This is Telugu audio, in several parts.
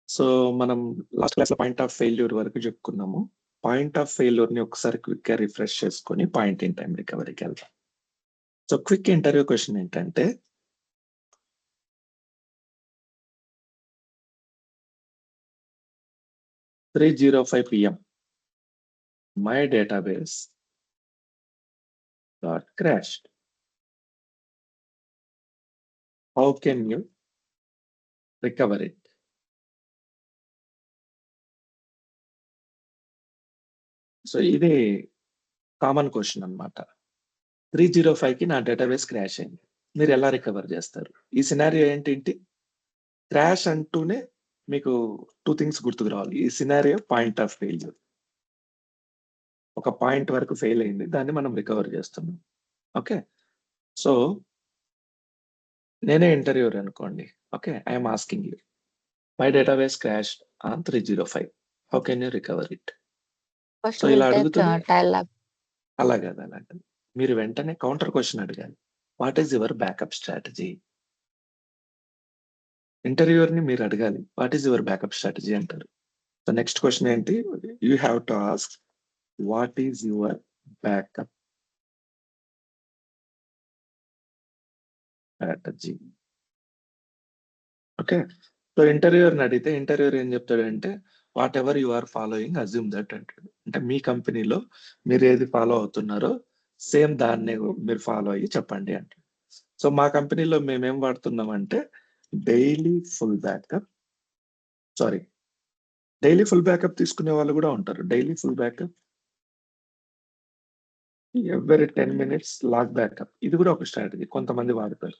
సో, మనం లాస్ట్ క్లాస్‌లో పాయింట్ ఆఫ్ ఫెయిల్యూర్ వరకు చెప్పుకున్నాము. పాయింట్ ఆఫ్ ఫెయిల్యూర్‌ని ఒకసారి క్విక్‌గా రిఫ్రెష్ చేసుకొని పాయింట్ ఇన్ టైమ్ రికవరీకెళ్దాం. సో, క్విక్ ఇంటర్వ్యూ క్వెషన్ ఏంటంటే "3:05 PM my database got crashed. How can you recover it?" So, ఇది కామన్ క్వెషన్ అన్నమాట. 3:05కి నా డేటాబేస్ క్రాష్ అయింది. మీరెలా రికవర్ చేస్తారు? ఈ సినారియో ఏంటేంటి? క్రాష్ అంటూనే మీకు 2 థింగ్స్ గుర్తుకు రావాలి. ఈ సినారియో పాయింట్ ఆఫ్ ఫెయిల్యూర్. ఒక పాయింట్ వరకు ఫెయిల్ అయింది. దాన్ని మనం రికవర్ చేస్తున్నాం. ఓకే. సో, నేనే ఇంటర్వ్యూయర్ అనుకోండి. Okay. I am asking you. My database crashed on 3:05. How can you recover it? First so, we'll ఇలా take అడుగుతూనే tile up. అలా కాదు. మీరు వెంటనే కౌంటర్ క్వెషన్ అడగాలి. What is your backup strategy? ఇంటర్వ్యూయర్‌ని మీరు అడగాలి. What is your backup strategy అంటారు. సో, నెక్స్ట్ క్వెషన్ ఏంటి? You have to ask what is your backup strategy? Okay. So, ఇంటర్వ్యూయర్‌ని అడిగితే ఇంటర్వ్యూయర్ ఏం చెప్తాడంటే, whatever you are following assume that అంటాడు. అంటే మీ కంపెనీలో మీరేది ఫాలో అవుతున్నారో సేమ్ దాన్నే మీరు ఫాలో అయ్యి చెప్పండి అంటాడు. సో, మా కంపెనీలో మేమేం వాడుతున్నామంటే daily full backup sorry daily full backup తీసుకునే వాళ్ళు కూడా ఉంటారు. Daily full backup, every 10 minutes log backup. ఇది కూడా ఒక స్ట్రాటజీ కొంతమంది వాడతారు.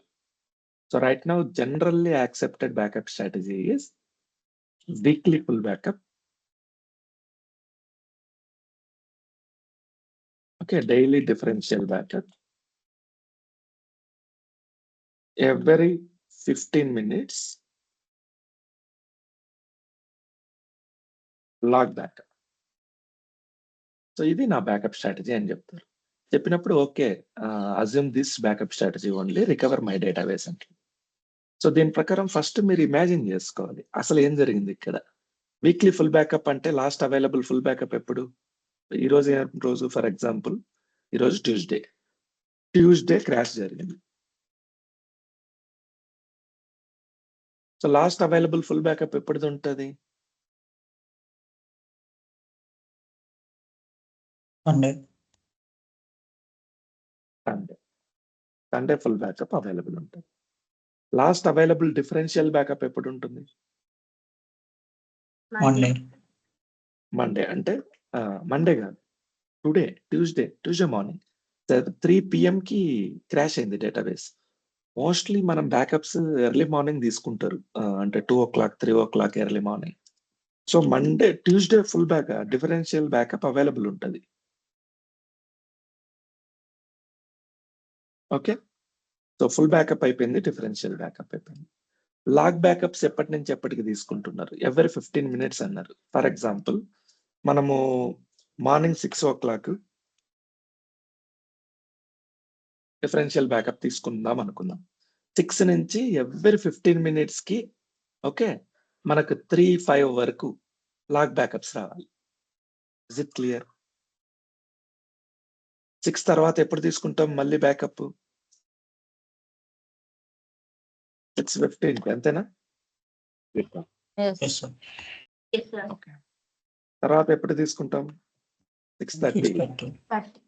So, right now generally accepted backup strategy is weekly full backup. Okay, daily differential backup. Every 15 minutes log backup. So, ఇది నా బ్యాకప్ స్ట్రాటజీ అని చెప్తారు. చెప్పినప్పుడు okay. Assume this backup strategy only recover my database అంటారు. సో, దీని ప్రకారం ఫస్ట్ మీరు ఇమాజిన్ చేసుకోవాలి. అసలు ఏం జరిగింది ఇక్కడ? వీక్లీ ఫుల్ బ్యాకప్ అంటే లాస్ట్ అవైలబుల్ ఫుల్ బ్యాకప్ ఎప్పుడు? ఈరోజు ఏం రోజు ఫర్ ఎగ్జాంపుల్ ఈరోజు ట్యూస్‌డే. ట్యూస్‌డే క్రాష్ జరిగింది. So, last available full backup ఎప్పటిదుంటది? Sunday. Sunday full backup available ఉంటది. లాస్ట్ అవైలబుల్ డిఫరెన్షియల్ బ్యాకప్ ఎప్పుడుంటుంది? మండే. మండే అంటే మండే కాదు. ట్యూస్‌డే మార్నింగ్ 3 PM క్రాష్ అయింది డేటాబేస్. మోస్ట్‌లీ మనం బ్యాకప్స్ ఎర్లీ మార్నింగ్ తీసుకుంటారు. అంటే 2:00, 3:00 early morning. So, Tuesday full differential backup available ఉంటది. ఓకే. సో, ఫుల్ బ్యాకప్ అయిపోయింది. డిఫరెన్షియల్ బ్యాకప్ అయిపోయింది. లాగ్ బ్యాకప్స్ ఎప్పటి నుంచి ఎప్పటికి తీసుకుంటున్నారు? ఎవ్రీ 15 మినిట్స్ అన్నారు. ఫర్ ఎగ్జాంపుల్ మనము మార్నింగ్ 6:00 డిఫరెన్షియల్ బ్యాకప్ తీసుకుందాం అనుకుందాం. 6 నుంచి ఎవ్రీ 15 మినిట్స్‌కి ఓకే. మనకు 3, 5 వరకు లాగ్ బ్యాకప్స్ రావాలి. Is it clear? 6 తర్వాత ఎప్పుడు తీసుకుంటాం మళ్ళీ బ్యాకప్? 6:15కి అంతేనా? Yes. Yes, sir. Yes, sir. Okay. తర్వాత ఎప్పుడు తీసుకుంటాం? 6:30 6:30.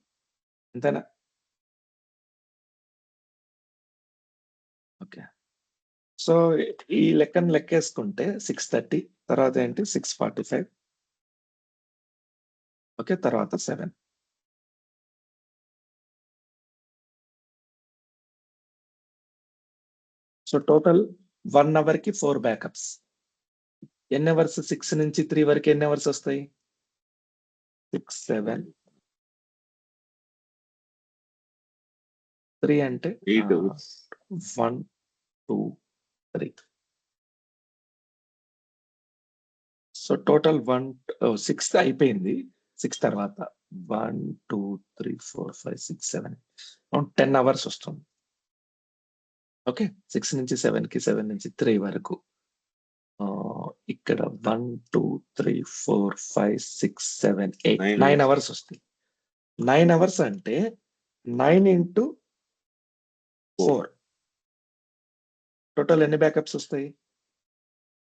అంతేనా? ఓకే. సో, ఈ లెక్కను లెక్కేసుకుంటే 6:30 తర్వాత ఏంటి 6:45 ఓకే. తర్వాత 7. So, total 1 అవర్‌కి 4 backups. ఎన్ని అవర్స్ 6 నుంచి 3 వరకు ఎన్ని అవర్స్ వస్తాయి? 6, 7 3 అంటే 8 hours. 1, 2, 3. సో, టోటల్ 6 అయిపోయింది. 6 తర్వాత 1, 2, 3, 4, 5, 6, 7 అరౌండ్ 10 అవర్స్ వస్తుంది. ఓకే. 6 నుంచి 7కి 7 నుంచి 3 వరకు ఇక్కడ 1, 2, 3, 4, 5, 6, 7, 8, 9 9 అవర్స్ వస్తాయి. 9 అవర్స్ అంటే 9 ఇంటూ 4 టోటల్ ఎన్ని బ్యాకప్స్ వస్తాయి?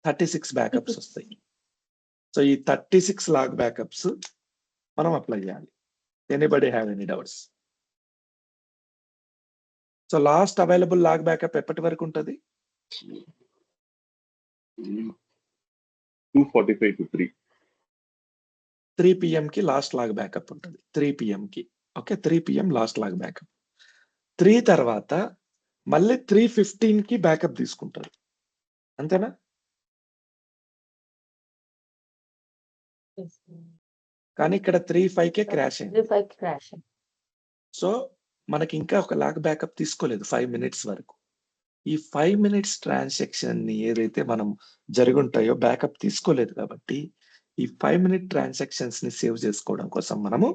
36 బ్యాకప్స్ వస్తాయి. సో ఈ 36 లాగ్ బ్యాకప్స్ మనం అప్లై చేయాలి. Anybody have any doubts? So last available log backup ఎప్పటి వరకు ఉంటది? 2:45 to 3. 3 PM కి లాస్ట్ లాగ్ బ్యాకప్ ఉంటది. 3 PM కి. Okay. 3 PM last log backup. 3 తర్వాత మళ్ళీ 3:15 కి బ్యాకప్ తీసుకుంటారు. అంతేనా? కానీ ఇక్కడ 3:05కే క్రాష్ అయింది. 3:05 క్రాష్. సో మనకి ఇంకా ఒక లాగ్ బ్యాకప్ తీసుకోలేదు 5 మినిట్స్ వరకు. ఈ 5 మినిట్స్ ట్రాన్సాక్షన్ ని ఏదైతే మనం జరుగుంటాయో బ్యాకప్ తీసుకోలేదు కాబట్టి ఈ 5 మినిట్ ట్రాన్సాక్షన్స్ ని సేవ్ చేసుకోవడం కోసం మనము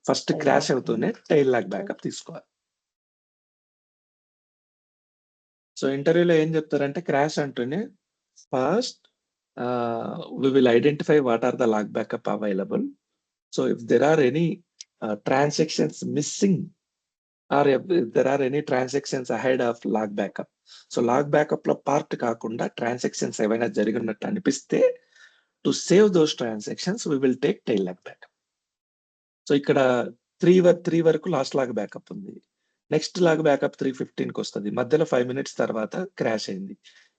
ఫస్ట్ క్రాష్ అవుతూనే టైల్ లాగ్ బ్యాకప్ తీసుకోవాలి. సో ఇంటర్వ్యూలో ఏం చెప్తారంటే క్రాష్ అంటూనే first we will identify what are the log backup available. So if there are any transactions missing or if there are any transactions ahead of log backup. So log backup లో పార్ట్ కాకుండా ట్రాన్సాక్షన్స్ ఏవైనా జరిగినట్టు అనిపిస్తే to save those transactions we will take tail log backup. So ఇక్కడ 3 వరకు లాస్ట్ లాగ్ బ్యాకప్ ఉంది. నెక్స్ట్ లాగ్ బ్యాకప్ 3:15కి వస్తుంది. మధ్యలో 5 మినిట్స్ తర్వాత క్రాష్ అయింది.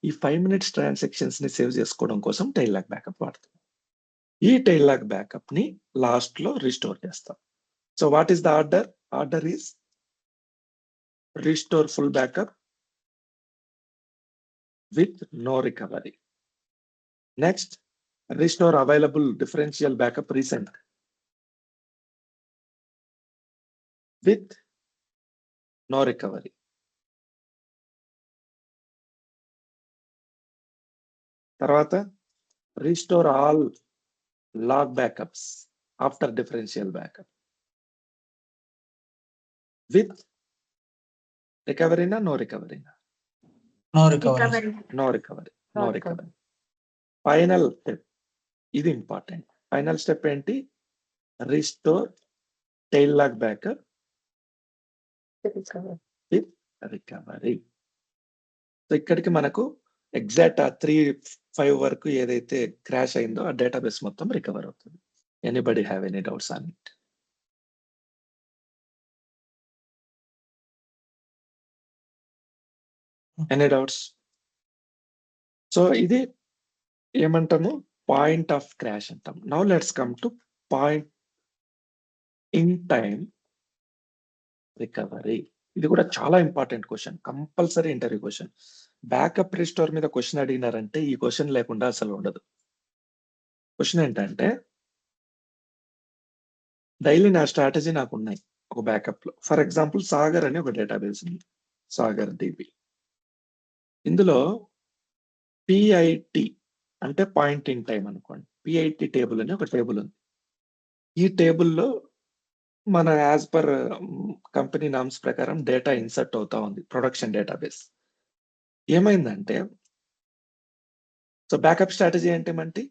ఈ 5 మినిట్స్ ట్రాన్సాక్షన్స్ ని సేవ్ చేసుకోవడం కోసం టైల్ లాగ్ బ్యాకప్ వాడతాం. ఈ టైల్ లాగ్ బ్యాకప్ ని లాస్ట్ లో రిస్టోర్ చేస్తాం. So what is the order? Order is restore full backup with no recovery. Next restore available differential backup recent with no recovery. తర్వాత restore all log backups after differential backup with రికవరీనా నో రికవరీనా? No recovery. Recovery. No recovery. No no recovery. Recovery. Final step, ఇది ఇంపార్టెంట్. ఫైనల్ స్టెప్ ఏంటి? Restore tail log backup with recovery. So ఇక్కడికి మనకు ఎగ్జాక్ట్ 3:05 వరకు ఏదైతే క్రాష్ అయిందో ఆ డేటాబేస్ మొత్తం రికవర్ అవుతుంది. Anybody have any doubts on it? Any doubts? So ఇది ఏమంటాము? పాయింట్ ఆఫ్ క్రాష్ అంటాం. Now let's come to point in time recovery. ఇది కూడా చాలా important question, compulsory interview question. Backup restore మీద క్వశ్చన్ అడిగినారంటే ఈ క్వశ్చన్ లేకుండా అసలు ఉండదు. క్వశ్చన్ ఏంటంటే డైలీ నా స్ట్రాటజీ నాకు ఉన్నాయి ఒక బ్యాకప్ లో. ఫర్ ఎగ్జాంపుల్ సాగర్ అని ఒక డేటాబేస్ ఉంది, సాగర్ డిబి. ఇందులో పిఐటి అంటే పాయింట్ ఇన్ టైం అనుకోండి. పిఐటి టేబుల్ అని ఒక టేబుల్ ఉంది. ఈ టేబుల్లో మన యాజ్ పర్ కంపెనీ నామ్స్ ప్రకారం డేటా ఇన్సర్ట్ అవుతా ఉంది, ప్రొడక్షన్ డేటాబేస్. ఏమైందంటే సో బ్యాకప్ స్ట్రాటజీ ఏంటంటే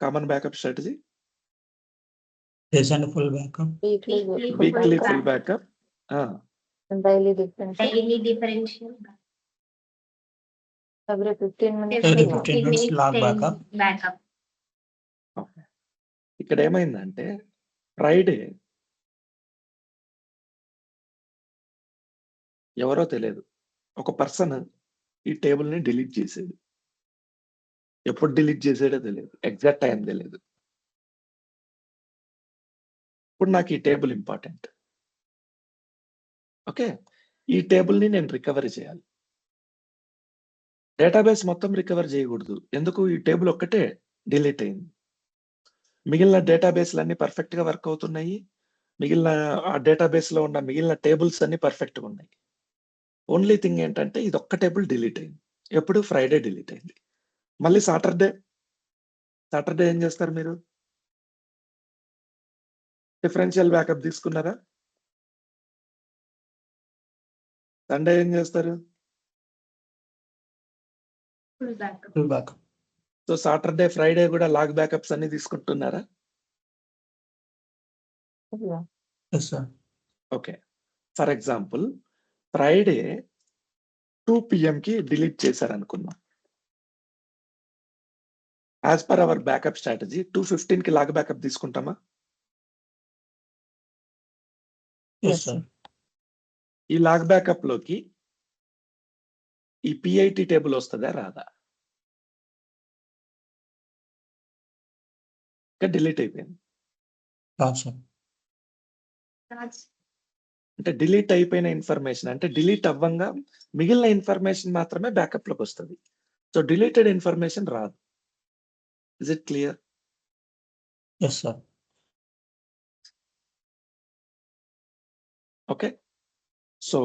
common backup strategy full backup. Weekly full backup, daily difference. Daily differential. Every 15 minutes. Every 15 15 minutes log 10 backup. backup. ఇక్కడ ఏమైందంటే ఫ్రైడే ఎవరో తెలియదు ఒక పర్సన్ ఈ టేబుల్ ని డిలీట్ చేసాడు. ఎప్పుడు డిలీట్ చేసాడో తెలియదు, ఎగ్జాక్ట్ టైం తెలియదు. ఇప్పుడు నాకు ఈ టేబుల్ ఇంపార్టెంట్. ఓకే, ఈ టేబుల్ ని నేను రికవరీ చేయాలి. డేటాబేస్ మొత్తం రికవర్ చేయకూడదు. ఎందుకు? ఈ టేబుల్ ఒక్కటే డిలీట్ అయింది. మిగిలిన డేటాబేస్లన్నీ పర్ఫెక్ట్ గా వర్క్ అవుతున్నాయి. మిగిలిన ఆ డేటాబేస్ లో ఉన్న మిగిలిన టేబుల్స్ అన్ని పర్ఫెక్ట్ గా ఉన్నాయి. ఓన్లీ థింగ్ ఏంటంటే ఇది ఒక్క టేబుల్ డిలీట్ అయింది. ఎప్పుడు? ఫ్రైడే డిలీట్ అయింది. మళ్ళీ సాటర్డే ఏం చేస్తారు మీరు? డిఫరెన్షియల్ బ్యాకప్ తీసుకున్నారా? సండే ఏం చేస్తారు? Full backup. Full backup. So Saturday Friday కూడా లాగ్ బ్యాకప్స్ అన్ని తీసుకుంటున్నారా? Yes sir. Okay. For example Friday 2 PM కి డిలీట్ చేశారనుకుందాం. As per our backup strategy 2:15 కి లాగ్ బ్యాకప్ తీసుకుంటామా? Yes sir. ఈ లాగ్ బ్యాకప్ లోకి ఈ పిఐటి టేబుల్ వస్తుందా రాదా? ఇంకా డిలీట్ అయిపోయింది. రాదు సార్. అంటే డిలీట్ అయిపోయిన ఇన్ఫర్మేషన్ అంటే డిలీట్ అవ్వంగా మిగిలిన ఇన్ఫర్మేషన్ మాత్రమే బ్యాకప్ లోకి వస్తుంది. సో డిలీటెడ్ ఇన్ఫర్మేషన్ రాదు. Is it clear? Yes sir. Okay. So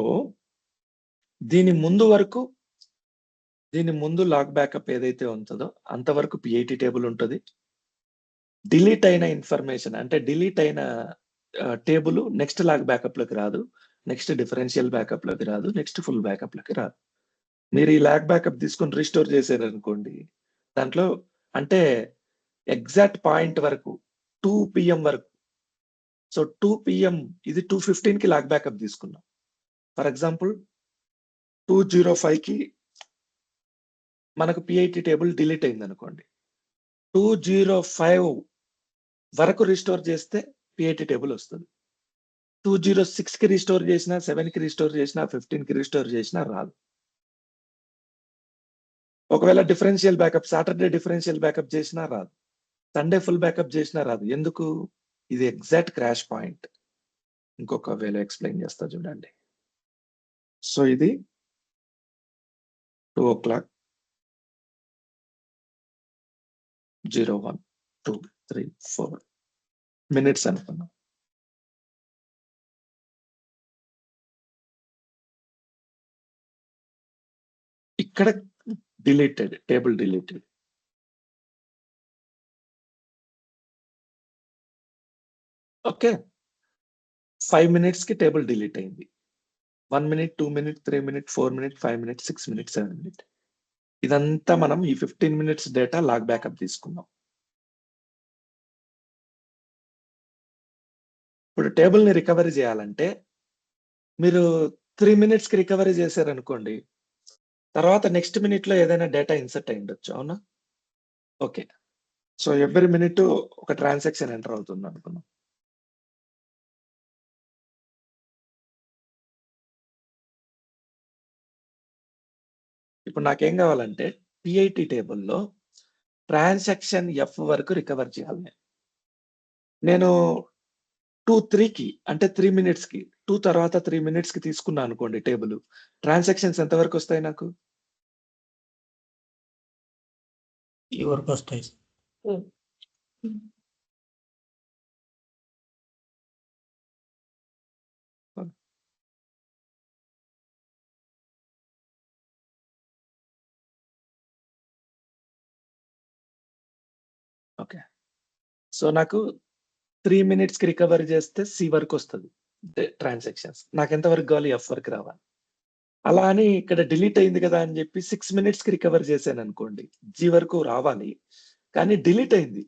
దీని ముందు లాగ్ బ్యాకప్ ఏదైతే ఉంటుందో అంతవరకు పిఐటి టేబుల్ ఉంటుంది. డిలీట్ అయిన ఇన్ఫర్మేషన్ అంటే డిలీట్ అయిన టేబుల్ నెక్స్ట్ లాగ్ బ్యాకప్ లోకి రాదు, నెక్స్ట్ డిఫరెన్షియల్ బ్యాకప్ లోకి రాదు, నెక్స్ట్ ఫుల్ బ్యాకప్ లోకి రాదు. మీరు ఈ లాగ్ బ్యాకప్ తీసుకొని రీస్టోర్ చేశారనుకోండి, దాంట్లో అంటే ఎగ్జాక్ట్ పాయింట్ వరకు 2 PM వరకు. సో 2 PM ఇది 2:15 కి లాగ్ బ్యాకప్ తీసుకున్నాం. ఫర్ ఎగ్జాంపుల్ 2:05 కి మనకు పిఐటి టేబుల్ డిలీట్ అయింది అనుకోండి. 2:05 వరకు రిస్టోర్ చేస్తే పిఐటి టేబుల్ వస్తుంది. 2:06 కి రిస్టోర్ చేసినా, 7 కి రిస్టోర్ చేసినా, 15 కి రిస్టోర్ చేసినా రాదు. ఒకవేళ differential backup Saturday differential backup చేసినా రాదు, సండే ఫుల్ బ్యాకప్ చేసినా రాదు. ఎందుకు? ఇది ఎగ్జాక్ట్ క్రాష్ పాయింట్. ఇంకొక వేలో ఎక్స్ప్లెయిన్ చేస్తా చూడండి. సో ఇది 2 o'clock 01, 2, 3, 4 మినిట్స్ అనుకున్నాం. ఇక్కడ deleted table deleted. Okay. 5 minutes కి టేబుల్ డిలీట్ అయింది. 1 minute, 2 minute, 3 minute, 4 minute, 5 minute, 6 minute, 7 minute. ఇదంతా మనం ఈ 15 minutes డేటా లాగ్ బ్యాకప్ తీసుకున్నాం. ఇప్పుడు టేబుల్ ని రికవరీ చేయాలంటే మీరు 3 minutes కి రికవరీ చేశారనుకోండి, తర్వాత నెక్స్ట్ మినిట్ లో ఏదైనా డేటా ఇన్సర్ట్ అయి ఉండొచ్చు. అవునా? ఓకే. సో ఎవ్రీ మినిట్ ఒక ట్రాన్సాక్షన్ ఎంటర్ అవుతుంది అనుకున్నాం. ఇప్పుడు నాకేం కావాలంటే పిఐటి టేబుల్లో ట్రాన్సాక్షన్ F వరకు రికవర్ చేయాలి. నేను 2-3 కి అంటే 3 minutes కి 2 తర్వాత 3 minutes కి తీసుకున్నా అనుకోండి టేబుల్. ట్రాన్సాక్షన్స్ ఎంత వరకు వస్తాయి నాకు? ఈ వరకు వస్తాయి సార్. ఓకే. సో నాకు 3 minutes కి రికవర్ చేస్తే సి వరకు వస్తుంది ట్రాన్సాక్షన్స్. నాకు ఎంత వరకు కావాలి? F వరకు రావాలి. అలా అని ఇక్కడ డిలీట్ అయింది కదా అని చెప్పి 6 minutes కి రికవర్ చేశాను అనుకోండి, జి వరకు రావాలి. కానీ డిలీట్ అయింది.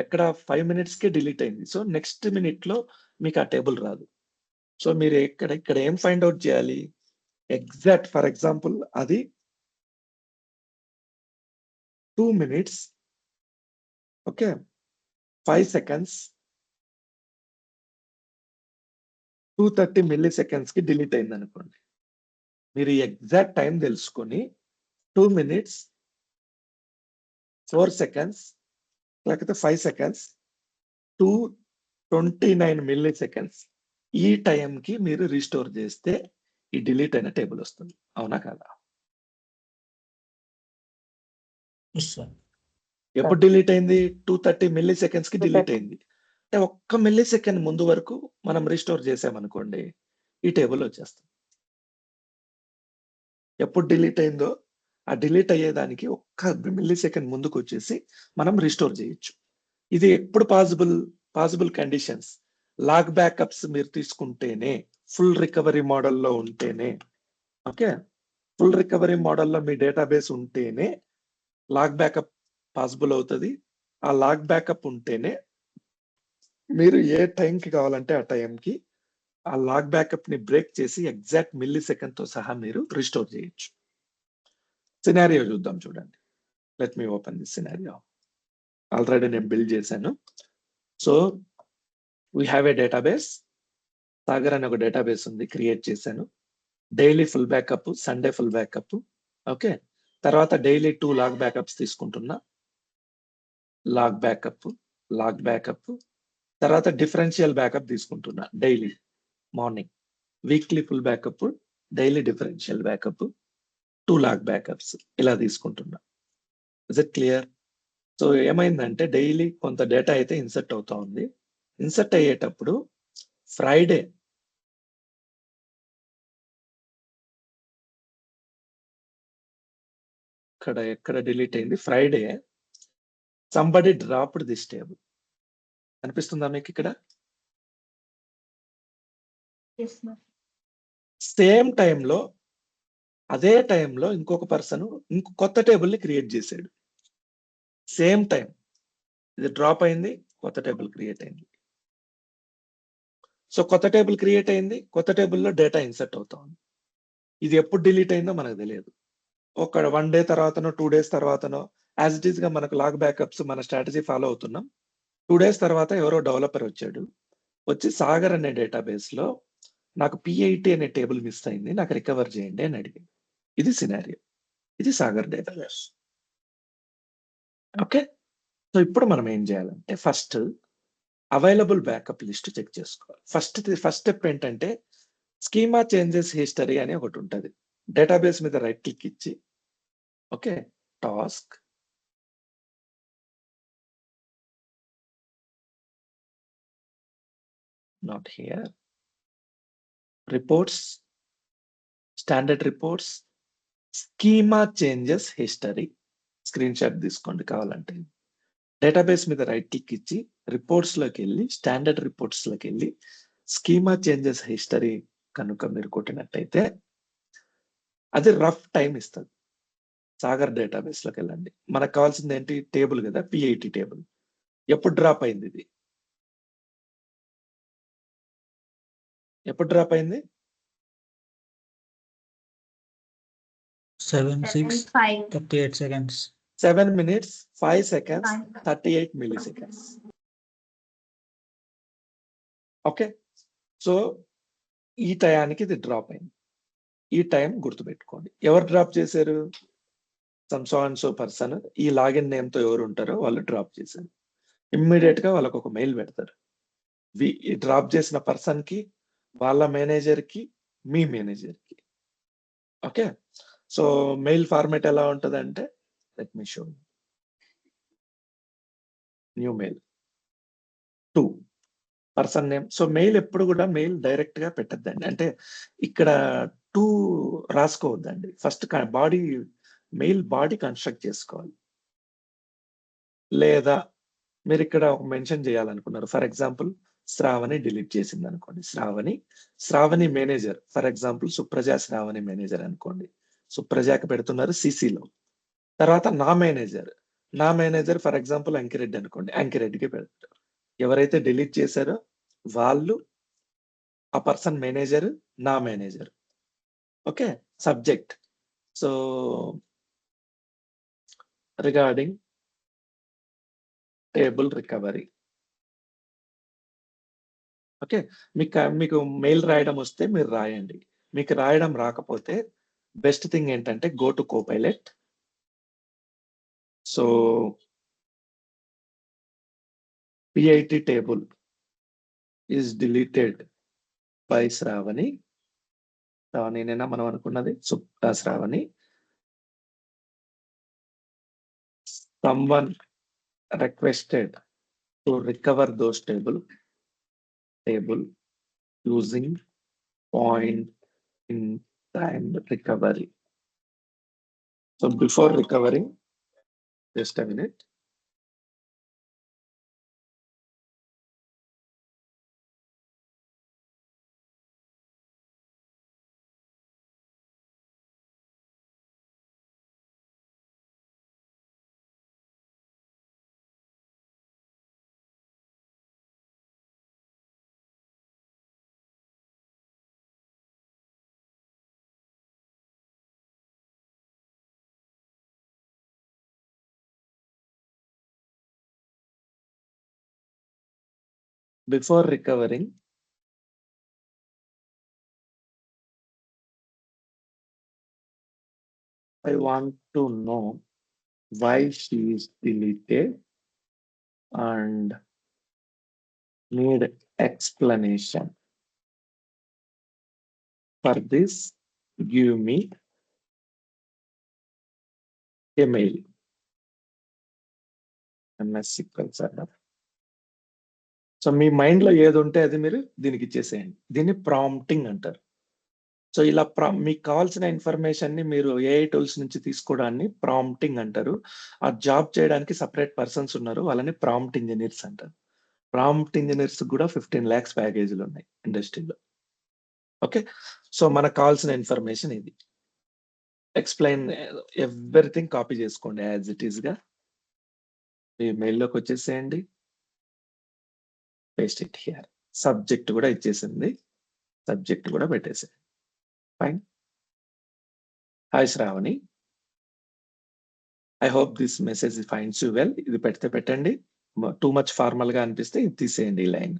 ఎక్కడ 5 minutes కి డిలీట్ అయింది. సో నెక్స్ట్ మినిట్ లో మీకు ఆ టేబుల్ రాదు. సో మీరు ఇక్కడ ఏం ఫైండ్ అవుట్ చేయాలి? ఎగ్జాక్ట్ ఫర్ ఎగ్జాంపుల్ అది 2 minutes, ఓకే, 5 seconds, 230 milliseconds కి డిలీట్ అయింది అనుకోండి. మీరు ఎగ్జాక్ట్ టైం తెలుసుకొని 2 minutes, 4 seconds లేకపోతే 5 seconds, 229 milliseconds ఈ టైంకి మీరు రీస్టోర్ చేస్తే ఈ డిలీట్ అయిన టేబుల్ వస్తుంది. అవునా కాదా? Yes sir. ఎప్పుడు డిలీట్ అయింది? 230 milliseconds కి డిలీట్ అయింది. అంటే 1 millisecond ముందు వరకు మనం రీస్టోర్ చేసామనుకోండి, ఈ టేబుల్ వచ్చేస్తుంది. ఎప్పుడు డిలీట్ అయిందో ఆ డిలీట్ అయ్యేదానికి 1 millisecond ముందుకు వచ్చేసి మనం రీస్టోర్ చేయొచ్చు. ఇది ఎప్పుడు పాసిబుల్ కండిషన్స్ లాగ్ బ్యాకప్స్ మీరు తీసుకుంటేనే, ఫుల్ రికవరీ మోడల్లో ఉంటేనే. ఓకే. ఫుల్ రికవరీ మోడల్లో మీ డేటాబేస్ ఉంటేనే లాగ్ బ్యాకప్ పాసిబుల్ అవుతది. ఆ లాగ్ బ్యాకప్ ఉంటేనే మీరు ఏ టైంకి కావాలంటే ఆ టైంకి ఆ లాగ్ బ్యాకప్‌ని బ్రేక్ చేసి ఎగ్జాక్ట్ మిల్లీ సెకండ్‌తో సహా మీరు రిస్టోర్ చేయొచ్చు. సినారియో చూద్దాం చూడండి. Let me open this scenario. Already నేను బిల్డ్ చేశాను. So, we have a database. Sagar అనే ఒక డేటాబేస్ ఉంది. క్రియేట్ చేశాను. Daily full backup, Sunday full backup. Okay. తర్వాత డైలీ 2 లాగ్ బ్యాకప్స్ తీసుకుంటున్నా. Log backup, log backup. తర్వాత డిఫరెన్షియల్ బ్యాకప్ తీసుకుంటున్నా daily morning. Weekly full backup, daily differential backup, 2 log backups ఇలా తీసుకుంటున్నా. Is it clear? సో, ఏమైందంటే డైలీ కొంత డేటా అయితే ఇన్సర్ట్ అవుతా ఉంది. ఇన్సర్ట్ అయ్యేటప్పుడు ఫ్రైడే ఎక్కడ డిలీట్ అయింది? Friday somebody dropped this table. అనిపిస్తుందా మీకు ఇక్కడ? Yes, ma'am. సేమ్ టైంలో అదే టైంలో ఇంకొక పర్సన్ కొత్త టేబుల్‌ని క్రియేట్ చేశాడు. Same time. ఇది డ్రాప్ అయింది. కొత్త టేబుల్ క్రియేట్ అయింది. సో, కొత్త టేబుల్ క్రియేట్ అయింది. కొత్త టేబుల్‌లో డేటా ఇన్సర్ట్ అవుతా ఉంది. ఇది ఎప్పుడు డిలీట్ అయిందో మనకు తెలియదు. ఒక 1 డే తర్వాతనో, 2 డేస్ తర్వాతనో యాస్ ఇట్ ఈస్‌గా మనకు లాగ్ బ్యాకప్స్ మన స్ట్రాటజీ ఫాలో అవుతున్నాం. 2 డేస్ తర్వాత ఎవరో డెవలపర్ వచ్చాడు. వచ్చి సాగర్ అనే డేటాబేస్‌లో నాకు P80 అనే టేబుల్ మిస్ అయింది. నాకు రికవర్ చేయండి అని అడిగాడు. ఇది సినారియో. ఇది సాగర్ డేటాబేస్. ఓకే. సో, ఇప్పుడు మనం ఏం చేయాలంటే first available backup list check చేసుకోవాలి. ఫస్ట్ స్టెప్ ఏంటంటే స్కీమా చేంజెస్ హిస్టరీ అని ఒకటి ఉంటది. డేటాబేస్ మీద రైట్ క్లిక్ ఇచ్చి okay. Task not here. Reports, standard reports, schema changes history. Screenshot తీసుకోండి కావాలంటే. డేటాబేస్ మీద రైట్ క్లిక్ ఇచ్చి రిపోర్ట్స్‌లోకెళ్ళి స్టాండర్డ్ రిపోర్ట్స్‌లోకెళ్ళి స్కీమా చేంజెస్ హిస్టరీ కనుక మీరు కొట్టినట్టయితే అది రఫ్ టైమ్ ఇస్తది. సాగర్ డేటాబేస్‌లోకెళ్ళండి. మనకు కావాల్సింది ఏంటి? టేబుల్ కదా! P80 table. ఎప్పుడు డ్రాప్ అయింది ఇది? ఎప్పుడు డ్రాప్ అయింది? 7, 6, 5. 38 seconds. 7 minutes, 5 seconds, 38 milliseconds. Okay. So, ఈ టయానికి ఇది డ్రాప్ అయింది. ఈ టైం గుర్తుపెట్టుకోండి. ఎవరు డ్రాప్ చేశారు? Some so and so person ఈ లాగిన్ నేమ్‌తో ఎవరు ఉంటారో వాళ్ళు డ్రాప్ చేశారు. ఇమ్మీడియేట్‌గా వాళ్ళకి ఒక మెయిల్ పెడతారు. ఈ డ్రాప్ చేసిన పర్సన్‌కి, వాళ్ళ మేనేజర్‌కి, మీ మేనేజర్‌కి. ఓకే. సో, మెయిల్ ఫార్మాట్ ఎలా ఉంటదంటే let me show. New mail. 2 person name. So, mail ఎప్పుడు కూడా మెయిల్ డైరెక్ట్‌గా పెట్టొద్దండి. అంటే ఇక్కడ 2 రాసుకోవద్దండి. ఫస్ట్ మెయిల్ బాడీ కన్‌స్ట్రక్ట్ చేసుకోవాలి. లేదా మీరిక్కడ ఒక మెన్షన్ చేయాలనుకున్నారు. ఫర్ ఎగ్జాంపుల్ శ్రావణి డిలీట్ చేసిందనుకోండి. Shravani manager. For example Supraja Shravani manager అనుకోండి. సుప్రజకి పెడుతున్నారు సీసీలో. తర్వాత నా మేనేజర్ ఫర్ ఎగ్జాంపుల్ అంకిరెడ్డి అనుకోండి. అంకిరెడ్డికి పెడతారు. ఎవరైతే డిలీట్ చేశారో వాళ్ళు ఆ పర్సన్ మేనేజర్, నా manager. Okay. Subject. So, regarding table recovery. Okay. మీకు మెయిల్ రాయడం వస్తే మీరు రాయండి. మీకు రాయడం రాకపోతే బెస్ట్ థింగ్ ఏంటంటే go to Copilot. So, P80 table is deleted by Shravani. శ్రావణినేనా మనం అనుకున్నది? Shravani. Someone requested to recover those table using point in time recovery. So before recovering, just a minute. Before recovering I want to know why she is deleted and need explanation. For this, give me a mail. MS SQL Server. So మీ మైండ్ లో ఏది ఉంటే అది మీరు దీనికి ఇచ్చేసేయండి. దీన్ని ప్రాంప్టింగ్ అంటారు. సో ఇలా మీకు కావాల్సిన ఇన్ఫర్మేషన్ ని మీరు ఏఐ టూల్స్ నుంచి తీసుకోవడాన్ని ప్రాంప్టింగ్ అంటారు. ఆ జాబ్ చేయడానికి సపరేట్ పర్సన్స్ ఉన్నారు, వాళ్ళని ప్రాంప్ట్ ఇంజనీర్స్ అంటారు. ప్రాంప్ట్ ఇంజనీర్స్ కూడా 15 lakhs ప్యాకేజీలు ఉన్నాయి ఇండస్ట్రీలో. ఓకే, సో మనకు కావాల్సిన ఇన్ఫర్మేషన్ ఇది. ఎక్స్ప్లెయిన్ ఎవ్రీథింగ్ కాపీ చేసుకోండి యాజ్ ఇట్ ఈస్ గా. మీ మెయిల్లోకి వచ్చేసేయండి, పేస్ట్ ఇట్ హియర్. సబ్జెక్ట్ కూడా ఇచ్చేసింది, సబ్జెక్ట్ కూడా పెట్టేసేయండి. Fine. Hi Shravani, I hope this message finds you well. ఇది పెడితే పెట్టండి, టూ మచ్ ఫార్మల్ గా అనిపిస్తే ఇది తీసేయండి ఈ line.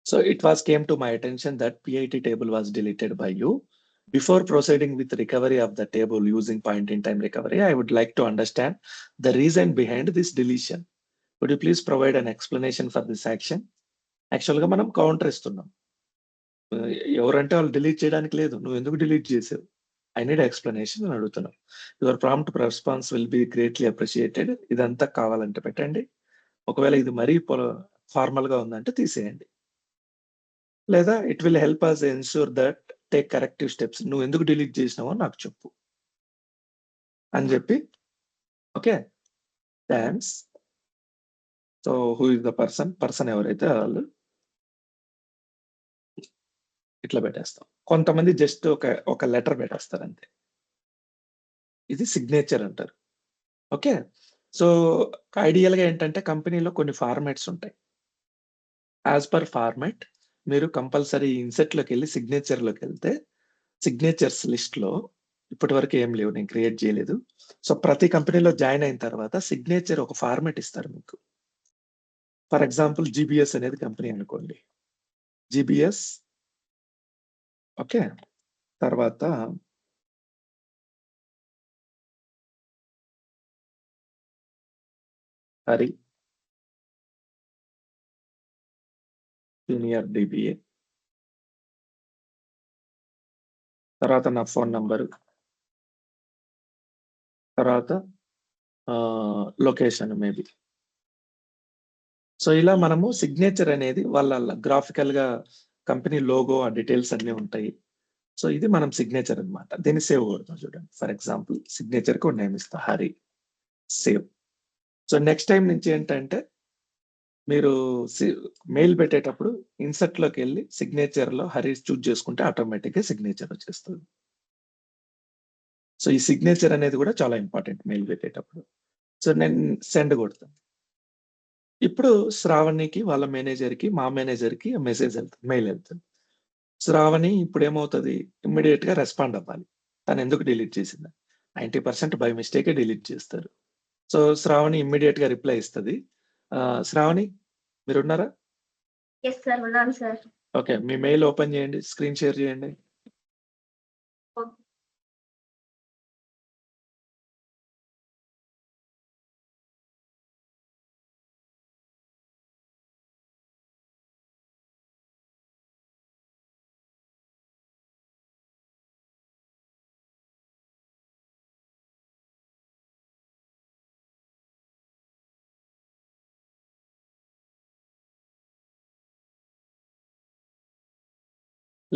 So it was came to my attention that PIT table was deleted by you. Before proceeding with recovery of the table using point in time recovery, I would like to understand the reason behind this deletion. Could you please provide an explanation for this action? Actually గా మనం కౌంటర్ ఇస్తున్నాం. ఎవరంటే వాళ్ళు డిలీట్ చేయడానికి లేదు, నువ్వు ఎందుకు డిలీట్ చేసావు, ఐ నీడ్ ఎక్స్ప్లెనేషన్ అని అడుగుతున్నాం. Your prompt response will be greatly appreciated. ఇదంతా కావాలంటే పెట్టండి. ఒకవేళ ఇది మరీ ఫార్మల్ గా ఉందంటే తీసేయండి. లేదా it will help us ensure that take corrective steps. నువ్వు ఎందుకు డిలీట్ చేసినావో నాకు చెప్పు అని చెప్పి. Okay, thanks. So who is the person ఎవరైతే వాళ్ళు ఇట్లా పెట్టేస్తాం. కొంతమంది జస్ట్ ఒక లెటర్ పెట్టేస్తారు అంతే. ఇది సిగ్నేచర్ అంటారు. ఓకే, సో ఐడియల్ గా ఏంటంటే కంపెనీలో కొన్ని ఫార్మాట్స్ ఉంటాయి. యాజ్ పర్ ఫార్మాట్ మీరు కంపల్సరీ ఇన్సెట్ లోకి వెళ్ళి సిగ్నేచర్ లోకి వెళ్తే సిగ్నేచర్స్ లిస్ట్ లో ఇప్పటి వరకు ఏం లేవు, నేను క్రియేట్ చేయలేదు. సో ప్రతి కంపెనీలో జాయిన్ అయిన తర్వాత సిగ్నేచర్ ఒక ఫార్మాట్ ఇస్తారు మీకు. ఫర్ ఎగ్జాంపుల్ జీబీఎస్ అనేది కంపెనీ అనుకోండి, జీబీఎస్. ఓకే, తర్వాత హరి జూనియర్ డిబిఏ, తర్వాత నా ఫోన్ నంబరు, తర్వాత లొకేషన్ మేబీ. సో ఇలా మనము సిగ్నేచర్ అనేది వాళ్ళ గ్రాఫికల్ గా కంపెనీ లోగో, ఆ డీటెయిల్స్ అన్ని ఉంటాయి. సో ఇది మనం సిగ్నేచర్ అన్నమాట. దీన్ని సేవ్ కొడతాం చూడండి. ఫర్ ఎగ్జాంపుల్ సిగ్నేచర్ కి నేమ్ ఇస్తా Hari, save. So next time నుంచి ఏంటంటే మీరు మెయిల్ పెట్టేటప్పుడు ఇన్సర్ట్ లోకి వెళ్ళి సిగ్నేచర్ లో హరి చూజ్ చేసుకుంటే ఆటోమేటిక్ గా సిగ్నేచర్ వచ్చేస్తుంది. సో ఈ సిగ్నేచర్ అనేది కూడా చాలా ఇంపార్టెంట్ మెయిల్ పెట్టేటప్పుడు. సో నేను సెండ్ కొడతాను. ఇప్పుడు శ్రావణికి వాళ్ళ మేనేజర్ కి, మా మేనేజర్ కి మెసేజ్ వెళ్తుంది, మెయిల్ వెళ్తుంది. శ్రావణి ఇప్పుడు ఏమవుతుంది, ఇమ్మీడియట్ గా రెస్పాండ్ అవ్వాలి. తను ఎందుకు డిలీట్ చేసింది. 90% బై మిస్టేక్ డిలీట్ చేస్తారు. సో శ్రావణి ఇమ్మీడియట్ గా రిప్లై ఇస్తుంది. శ్రావణి మీరున్నారా? ఎస్ సార్, ఉన్నాను సార్. ఓకే, మీ మెయిల్ ఓపెన్ చేయండి, స్క్రీన్ షేర్ చేయండి.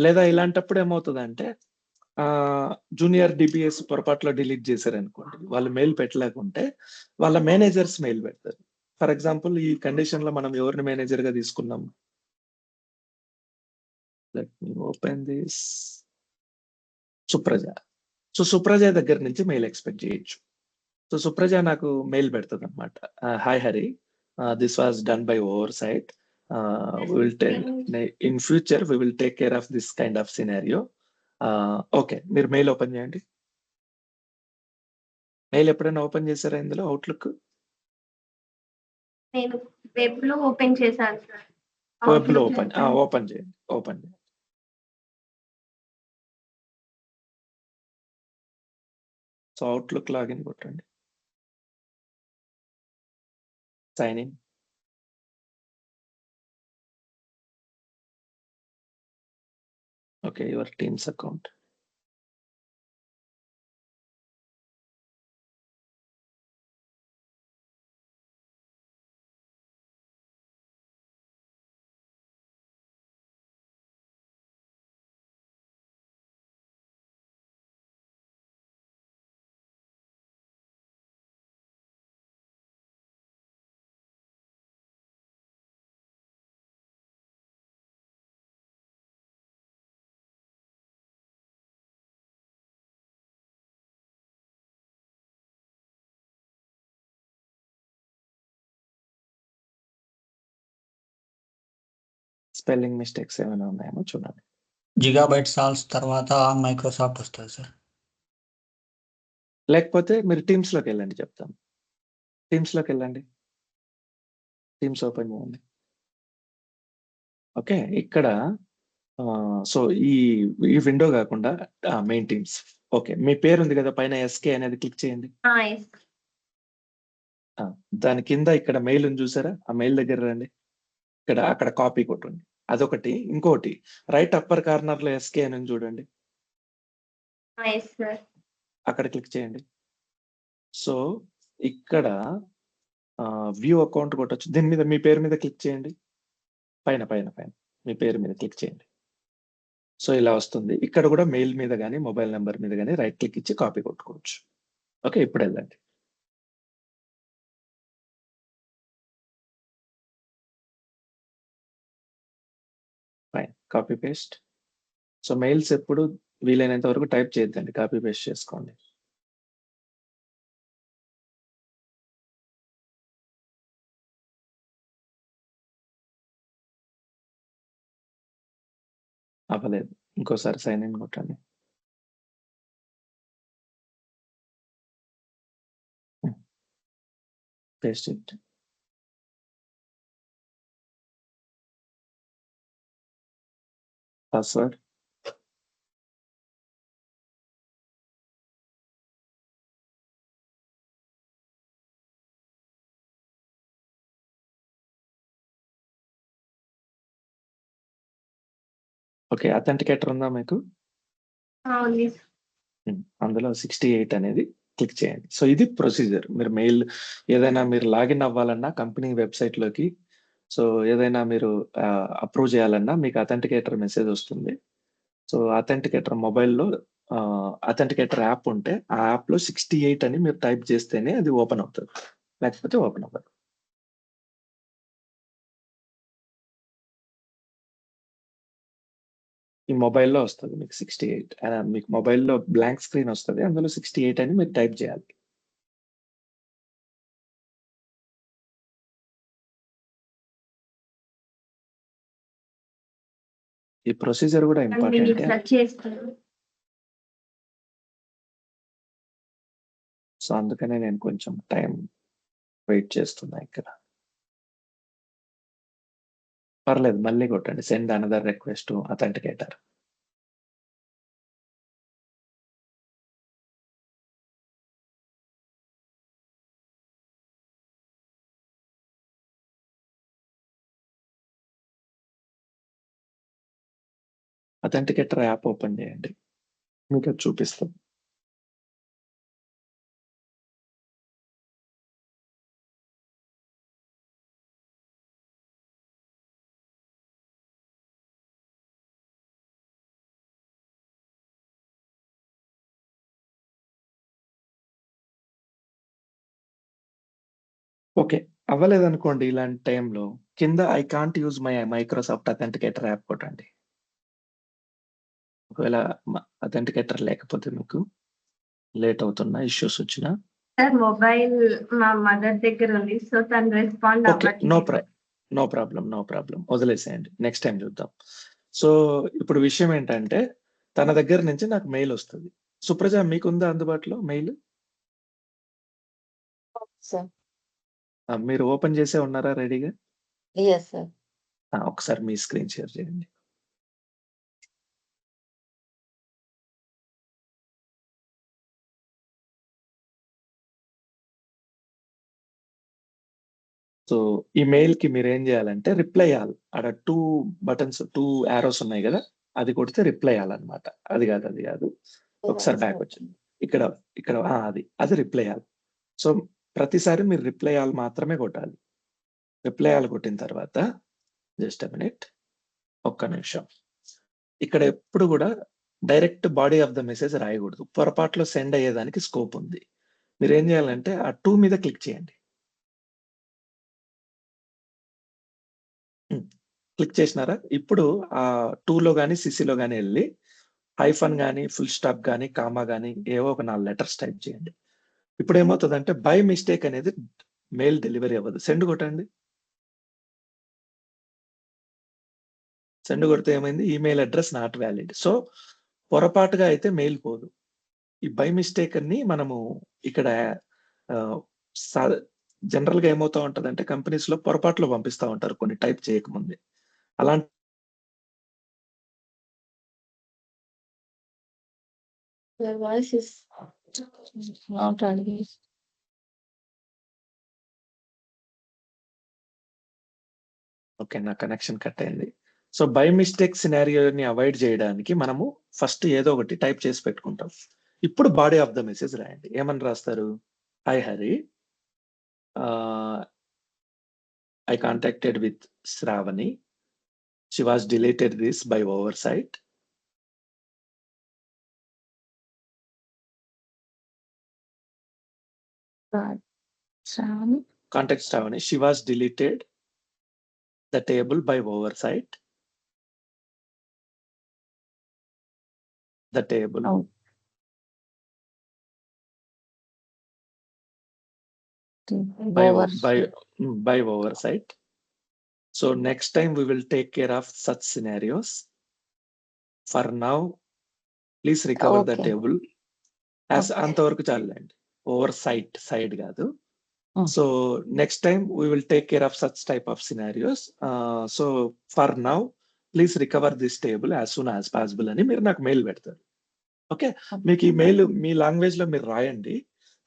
లేదా ఇలాంటప్పుడు ఏమవుతుందంటే జూనియర్ డిబిఎస్ పొరపాటులో డిలీట్ చేశారనుకోండి, వాళ్ళు మెయిల్ పెట్టలేకుంటే వాళ్ళ మేనేజర్స్ మెయిల్ పెడతారు. ఫర్ ఎగ్జాంపుల్ ఈ కండిషన్ లో మనం ఎవరిని మేనేజర్ గా తీసుకున్నాం, let me open this, Supraja. So Supraja దగ్గర నుంచి మెయిల్ ఎక్స్పెక్ట్ చేయొచ్చు. సో సుప్రజ నాకు మెయిల్ పెడుతుంది అనమాట. Hi Hari, this was done by oversight. In future we will take care of this kind of scenario. Okay, మీరు మెయిల్ ఓపెన్ చేయండి. మెయిల్ ఎప్పుడైనా ఓపెన్ చేశారా ఇందులో అవుట్లుక్? నేను వెబ్‌లో ఓపెన్ చేశాను సార్. వెబ్‌లో అవుట్‌లుక్ ఓపెన్ చేశాను. ఓపెన్ చేయండి. ఓపెన్ చేయండి. సో, అవుట్‌లుక్ లాగిన్ కొట్టండి. Sign in. Okay. Your Teams account. Spelling mistakes ఏమైనా ఉన్నాయేమో చూడండి. జిగాబైట్ సాల్స్ తర్వాత మైక్రోసాఫ్ట్ వస్తుంది సార్. లేకపోతే మీరు టీమ్స్‌లోకెళ్ళండి చెప్తాను. టీమ్స్‌లోకెళ్ళండి. టీమ్స్ ఓపెన్ చేయండి. ఓకే. ఇక్కడ సో, ఈ విండో గాకుండా మెయిన్ టీమ్స్. ఓకే. మీ పేరుంది గదా! పైన ఎస్‌కే అనేది క్లిక్ చేయండి. యెస్. ఆ! దాని కింద ఇక్కడ మెయిల్ ఉంది చూసారా? ఆ మెయిల్ దగ్గర రండి. అక్కడ కాపీ కొట్టండి. అదొకటి. ఇంకోటి రైట్ అప్పర్ కార్నర్‌లో ఎస్‌కే అని ఉంది చూడండి. Yes sir. అక్కడ క్లిక్ చేయండి. సో, ఇక్కడ వ్యూ అకౌంట్ కొట్టొచ్చు. దీని మీద మీ పేరు మీద క్లిక్ చేయండి. పైన మీ పేరు మీద క్లిక్ చేయండి. సో, ఇలా వస్తుంది. ఇక్కడ గూడా మెయిల్ మీద గాని, మొబైల్ నంబర్ మీద గాని రైట్ క్లిక్ ఇచ్చి కాపీ కొట్టుకోవచ్చు. ఓకే. ఇప్పుడెళ్ళండి. Fine. Copy paste. So, mails ఎప్పుడు వీలైనంత వరకు టైప్ చేయొద్దండి. కాపీ పేస్ట్ చేసుకోండి. అవ్వలేదు. ఇంకోసారి సైన్ ఇన్ కొట్టండి. Paste it. Password. Okay. Authenticator ఉందా మీకు? ఉంది. అందులో 68 అనేది క్లిక్ చేయండి. సో, ఇది ప్రొసీజర్. మీరు మెయిల్ ఏదైనా మీరు లాగిన్ అవ్వాలన్నా కంపెనీ వెబ్‌సైట్‌లోకి సో, ఏదైనా మీరు అప్రూవ్ చేయాలన్నా మీకు అథెంటికేటర్ మెసేజ్ వస్తుంది. సో, అథెంటికేటర్ మొబైల్‌లో అథెంటికేటర్ యాప్ ఉంటే ఆ యాప్‌లో 68 అని మీరు టైప్ చేస్తేనే అది ఓపెన్ అవుతది. లేకపోతే ఓపెన్ అవ్వదు. ఈ మొబైల్‌లో వస్తది మీకు 68. మీకు మొబైల్‌లో బ్లాంక్ స్క్రీన్ వస్తది. అందులో 68 అని మీరు టైప్ చేయాలి. ఈ ప్రొసీజర్ గూడా 1 ఇంపార్టెంటే. మినిట్స్‌లో చేస్తాను. సో, అందుకనే నేను కొంచెం టైం వెయిట్ చేస్తున్నా ఇక్కడ. పర్లేదు మళ్ళీ కొట్టండి. Send another request to authenticator. Authenticator app open చేయండి. మీకది చూపిస్తది. ఓకే. అవ్వలేదనుకోండి ఇలాంటి టైంలో కింద I can't use my Microsoft authenticator app కొట్టండి. ఒకవేళ అథెంటికేటర్ లేకపోతే మీకు లేట్ అవుతున్నా, ఇష్యూస్ వచ్చినా సార్ మొబైల్ మా మదర్ దగ్గర ఉంది. సో, తను రెస్పాండ్ ఓకే. అవ్వట్లేదు. No problem. వదిలేసేయండి. నెక్స్ట్ టైమ్ చూద్దాం. సో, ఇప్పుడు విషయం ఏంటంటే తన దగ్గర నుంచి నాకు మెయిల్ వస్తది. సుప్రజ మీకుందా అందుబాటులో మెయిల్? సార్. మీరు ఓపెన్ చేసే ఉన్నారా రెడీగా? Yes sir. ఒకసారి మీ స్క్రీన్ షేర్ చేయండి. సో, ఈ మెయిల్‌కి మీరేం జేయాలంటే రిప్లై ఇయ్యాలి. ఆడ 2 బటన్స్ 2 యారోస్ ఉన్నాయి గదా! అది కొడితే రిప్లై ఇయ్యాలన్నమాట. అది గాదు. ఒకసారి బ్యాకొచ్చింది. ఇక్కడ ఇక్కడ అది రిప్లై ఇయ్యాలి. సో, ప్రతిసారి మీరు రిప్లై ఆల్ మాత్రమే కొట్టాలి. రిప్లై ఆల్ కొట్టిన తర్వాత జస్ట్ ఎ మినిట్. ఒక్క నిమిషం. ఇక్కడ ఎప్పుడు గూడా direct body of the message రాయగూడదు. పొరపాటులో సెండ్ అయ్యేదానికి స్కోప్ ఉంది. మీరేం జేయాలంటే ఆ 2 మీద క్లిక్ చేయండి. క్లిక్ చేసినారా? ఇప్పుడు 2లో గాని, సిసిలో గాని ఎళ్లి హైఫన్ గాని, ఫుల్ స్టాప్ గాని, కామా గాని ఏవో ఒక 4 లెటర్స్ టైప్ చేయండి. ఇప్పుడేమవుతదంటే బై మిస్టేక్ అనేది మెయిల్ డెలివరీ అవ్వదు. సెండ్ కొట్టండి. సెండ్ కొడితే ఏమైంది? Email address not valid. So, పొరపాటుగా అయితే మెయిల్ పోదు. ఈ బై మిస్టేక్ అని మనము ఇక్కడ ఆహ్, సా జనరల్‌గా ఏమవుతా ఉంటదంటే కంపెనీస్‌లో పొరపాటులో పంపిస్తా ఉంటారు కొన్ని టైప్ చేయకముందే. అలాంటి your voice is not audible. Okay. నా కనెక్షన్ కట్ అయింది. సో, బై మిస్టేక్ సినారియోని అవాయిడ్ చేయడానికి మనము ఫస్ట్ ఏదో ఒకటి టైప్ చేసి పెట్టుకుంటాం. ఇప్పుడు బాడీ ఆఫ్ ద మెసేజ్ రాయండి. ఏమని రాస్తారు? Hi Hari. I contacted with Shravani. She was deleted this by oversight. Shravani. Contact Shravani. She was deleted the table by oversight. The table Oh. by oversight. So next time we will take care of such scenarios. For now, please recover the Okay. table. As Okay. అంతవరకు చాలండి. ఓవర్సైట్ సైడ్ కాదు. Mm. So next time we will take care of such type of scenarios. So for now, please recover this table as soon as possible అని మీరు నాకు మెయిల్ పెడతారు. ఓకే. మీకు ఈ మెయిల్ మీ లాంగ్వేజ్‌లో మీరు రాయండి.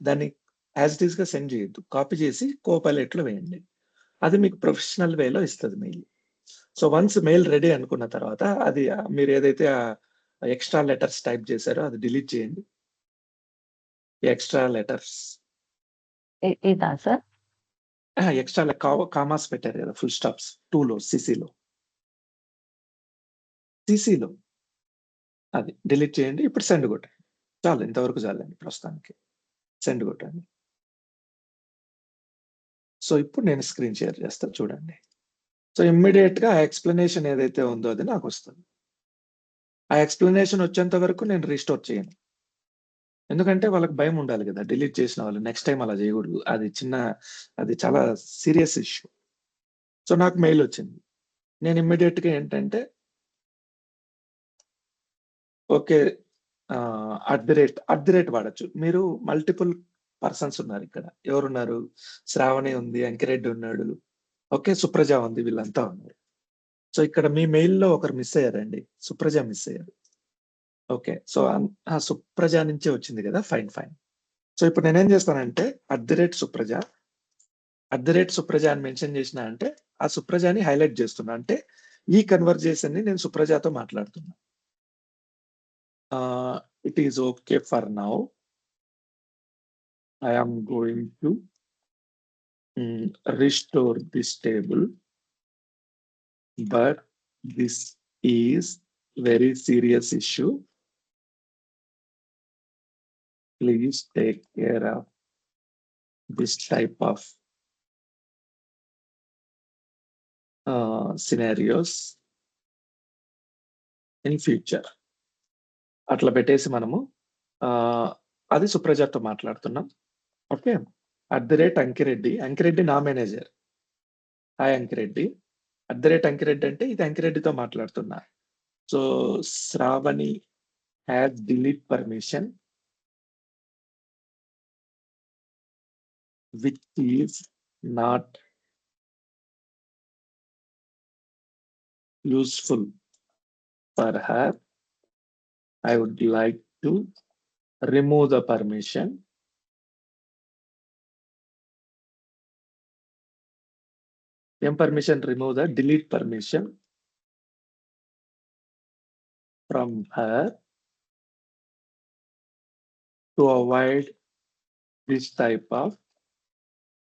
దాన్ని యాజ్ ఇట్ ఈస్‌గా సెండ్ చేయొద్దు. కాపీ చేసి కోపైలట్‌లో వేయండి. అది మీకు ప్రొఫెషనల్ వేలో ఇస్తది mail. So once mail ready అనుకున్న తర్వాత అది మీరు ఏదైతే ఎక్స్‌ట్రా లెటర్స్ టైప్ చేశారో అది డిలీట్ చేయండి. ఎక్స్‌ట్రా లెటర్స్ ఇదా సార్? ఎక్స్‌ట్రా కామాస్ పెట్టారు కదా! ఫుల్ స్టాప్స్ 2లో సీసీలో అది డిలీట్ చేయండి. ఇప్పుడు సెండ్ కొట్టండి. చాలు ఇంతవరకు చాలండి ప్రస్తుతానికి. సెండ్ కొట్టండి. సో ఇప్పుడు నేను స్క్రీన్ షేర్ చేస్తా చూడండి. సో ఇమ్మీడియేట్‌గా ఆ ఎక్స్‌ప్లనేషన్ ఏదైతే ఉందో అది నాకొస్తది. ఆ ఎక్స్‌ప్లనేషన్ వచ్చేంత వరకు నేను రీస్టోర్ చేయను. ఎందుకంటే వాళ్ళకి భయం ఉండాలి గదా! డిలీట్ చేసిన వాళ్ళు నెక్స్ట్ టైమ్ అలా చేయకూడదు. అది చాలా సీరియస్ ఇష్యూ. సో నాకు మెయిల్ వచ్చింది. నేను ఇమ్మీడియేట్‌గా ఏంటంటే ఓకే. అట్ ది రేట్ వాడొచ్చు. మీరు మల్టిపుల్ పర్సన్స్ ఉన్నారిక్కడ. ఎవరున్నారు? శ్రావణి ఉంది, అంకిరెడ్డి ఉన్నాడు. ఓకే. సుప్రజ ఉంది. వీళ్ళంతా ఉన్నారు. సో ఇక్కడ మీ మెయిల్‌లో ఒకరు మిస్ అయ్యారండి. సుప్రజ మిస్ అయ్యారు. ఓకే. సో సుప్రజ నుంచే వచ్చింది గదా! ఫైన్. సో ఇప్పుడు నేనేం చేస్తానంటే @సుప్రజ అని మెన్షన్ చేసినా అంటే ఆ సుప్రజని హైలైట్ చేస్తున్నా. అంటే ఈ కన్వర్జేషన్‌ని నేను సుప్రజతో మాట్లాడుతున్నా. It is okay for now. I am going to restore this table. But this is very serious issue. Please take care of this type of scenarios in future. అట్లా పెట్టేసి మనము అది సుప్రజతో మాట్లాడుతున్నాం. ఓకే. @అంకిరెడ్డి. అంకిరెడ్డి నా మేనేజర్. హాయ్ అంకిరెడ్డి. @అంకిరెడ్డి అంటే ఇది అంకిరెడ్డితో మాట్లాడుతున్నా. So Shravani has delete permission which is not useful for her. I would like to remove the permission. Permission remove the delete permission from her to avoid this type of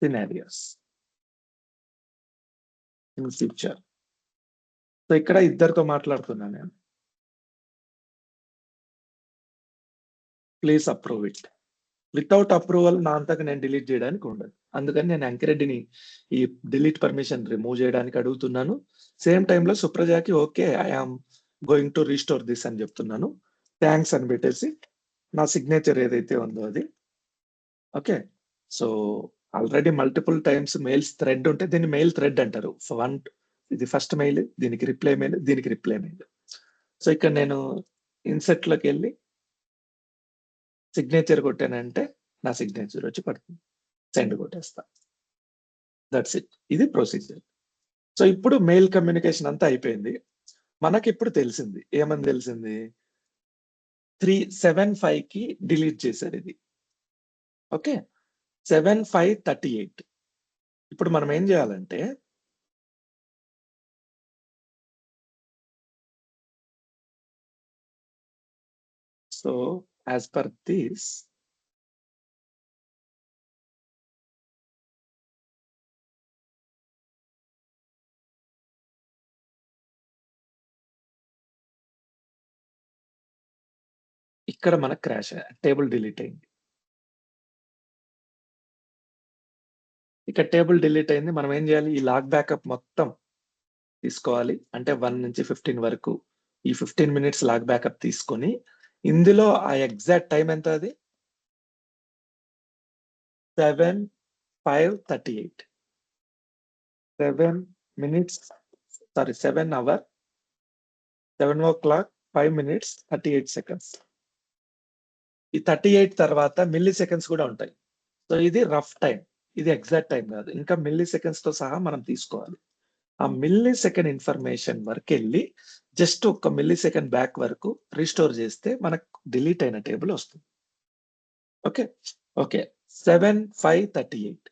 scenarios in future. So ఇక్కడ ఇద్దరితో మాట్లాడుతున్నా నేను. Please approve it. Without approval నా అంతగా నేను డిలీట్ చేయడానికి ఉండదు. అందుకని నేను అంకిరెడ్డిని ఈ డిలీట్ పర్మిషన్ రిమూవ్ చేయడానికి అడుగుతున్నాను. సేమ్ టైంలో సుప్రజాకి okay I am going to restore this అని చెప్తున్నాను. థ్యాంక్స్ అని పెట్టేసి నా సిగ్నేచర్ ఏదైతే ఉందో అది. Okay, so already multiple times mails thread ఉంటే దీన్ని మెయిల్ థ్రెడ్ అంటారు. ఇది ఫస్ట్ మెయిల్, దీనికి రిప్లై మెయిల్, దీనికి రిప్లై మెయిల్. సో ఇక్కడ నేను ఇన్సెట్ లోకి వెళ్ళి సిగ్నేచర్ కొట్టానంటే నా సిగ్నేచర్ వచ్చి పడుతుంది. సెండ్ కొట్టేస్తా. That's it. ఇది ప్రొసీజర్. సో ఇప్పుడు మెయిల్ కమ్యూనికేషన్ అంతా అయిపోయింది. మనకి ఇప్పుడు తెలిసింది, ఏమని తెలిసింది, 375 కి డిలీట్ చేశారు ఇది. ఓకే, 7538. ఇప్పుడు మనం ఏం చేయాలంటే సో యాజ్ పర్ దిస్ ఇక్కడ మనకు క్రాష్ టేబుల్ డిలీట్ అయింది. ఇక్కడ టేబుల్ డిలీట్ అయింది. మనం ఏం చేయాలి, ఈ లాగ్ బ్యాకప్ మొత్తం తీసుకోవాలి. అంటే 1 నుంచి 15 వరకు ఈ 15 మినిట్స్ లాగ్ బ్యాకప్ తీసుకొని ఇందులో ఆ ఎగ్జాక్ట్ టైం ఎంత, అది 7:38 7 minutes, sorry 7 hours 7 o'clock 5 minutes 38 seconds. ఈ 38 తర్వాత మిల్లీ సెకండ్స్ కూడా ఉంటాయి. సో ఇది రఫ్ టైం, ఇది ఎగ్జాక్ట్ టైం కాదు, ఇంకా మిల్లీ సెకండ్స్ తో సహా మనం తీసుకోవాలి. ఆ మిల్లీ సెకండ్ ఇన్ఫర్మేషన్ వరకు వెళ్ళి జస్ట్ ఒక మిల్లీ సెకండ్ బ్యాక్ వరకు రిస్టోర్ చేస్తే మనకు డిలీట్ అయిన టేబుల్ వస్తుంది. Okay okay 7:38.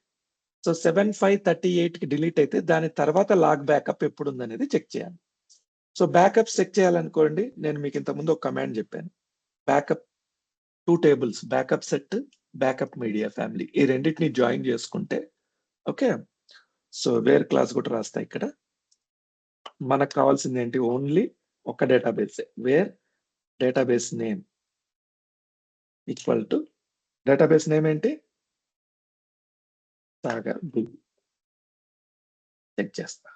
సో 7:38 కి డిలీట్ అయితే దాని తర్వాత లాగ్ బ్యాకప్ ఎప్పుడు ఉందనేది చెక్ చేయాలి. సో బ్యాకప్ చెక్ చేయాలనుకోండి, నేను మీకు ఇంతకుముందు ఒక కమాండ్ చెప్పాను. Backup 2 tables, backup set, backup media family, ఈ రెండింటిని జాయిన్ చేసుకుంటే ఓకే. సో వేర్ క్లాస్ కూడా రాస్తా. ఇక్కడ మనకు కావాల్సింది ఏంటి, ఓన్లీ ఒక database. Where database name equal to database name ఏంటి, సాగర్ బిగ్. చెక్ చేస్తా.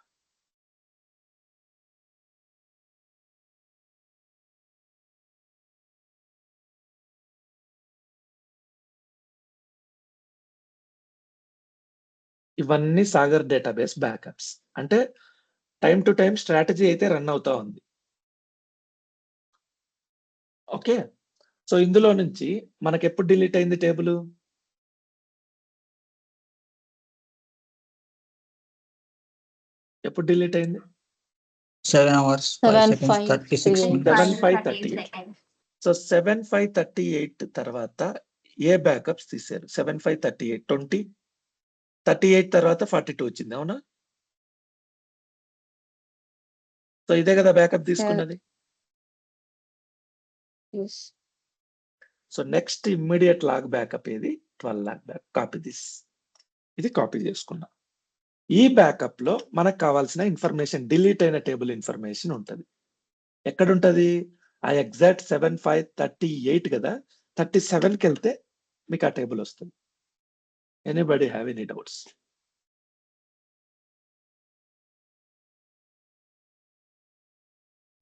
ఇవన్నీ సాగర్ డేటాబేస్ బ్యాకప్స్. అంటే టైం టు టైం స్ట్రాటజీ అయితే రన్ అవుతా ఉంది. ఓకే, సో ఇందులో నుంచి మనకి ఎప్పుడు డిలీట్ అయింది టేబుల్, ఎప్పుడు డిలీట్ అయింది, 7 hours 5 seconds 36 minutes. 7:38. సో 7:38 తర్వాత ఏ బ్యాకప్స్ తీశారు, 7:38 20 38 తర్వాత 42 వచ్చింది, అవునా? సో ఇదే కదా బ్యాకప్ తీసుకున్నది. So next immediate log backup ఏది, 12 లాగ్ బ్యాక్. కాపీ దిస్, ఇది కాపీ చేసుకున్నా. ఈ బ్యాకప్ లో మనకు కావాల్సిన ఇన్ఫర్మేషన్, డిలీట్ అయిన టేబుల్ ఇన్ఫర్మేషన్ ఉంటది. ఎక్కడ ఉంటది, ఆ ఎగ్జాక్ట్ 7:38 కదా, 37కి వెళ్తే మీకు ఆ టేబుల్ వస్తుంది. Anybody have any doubts?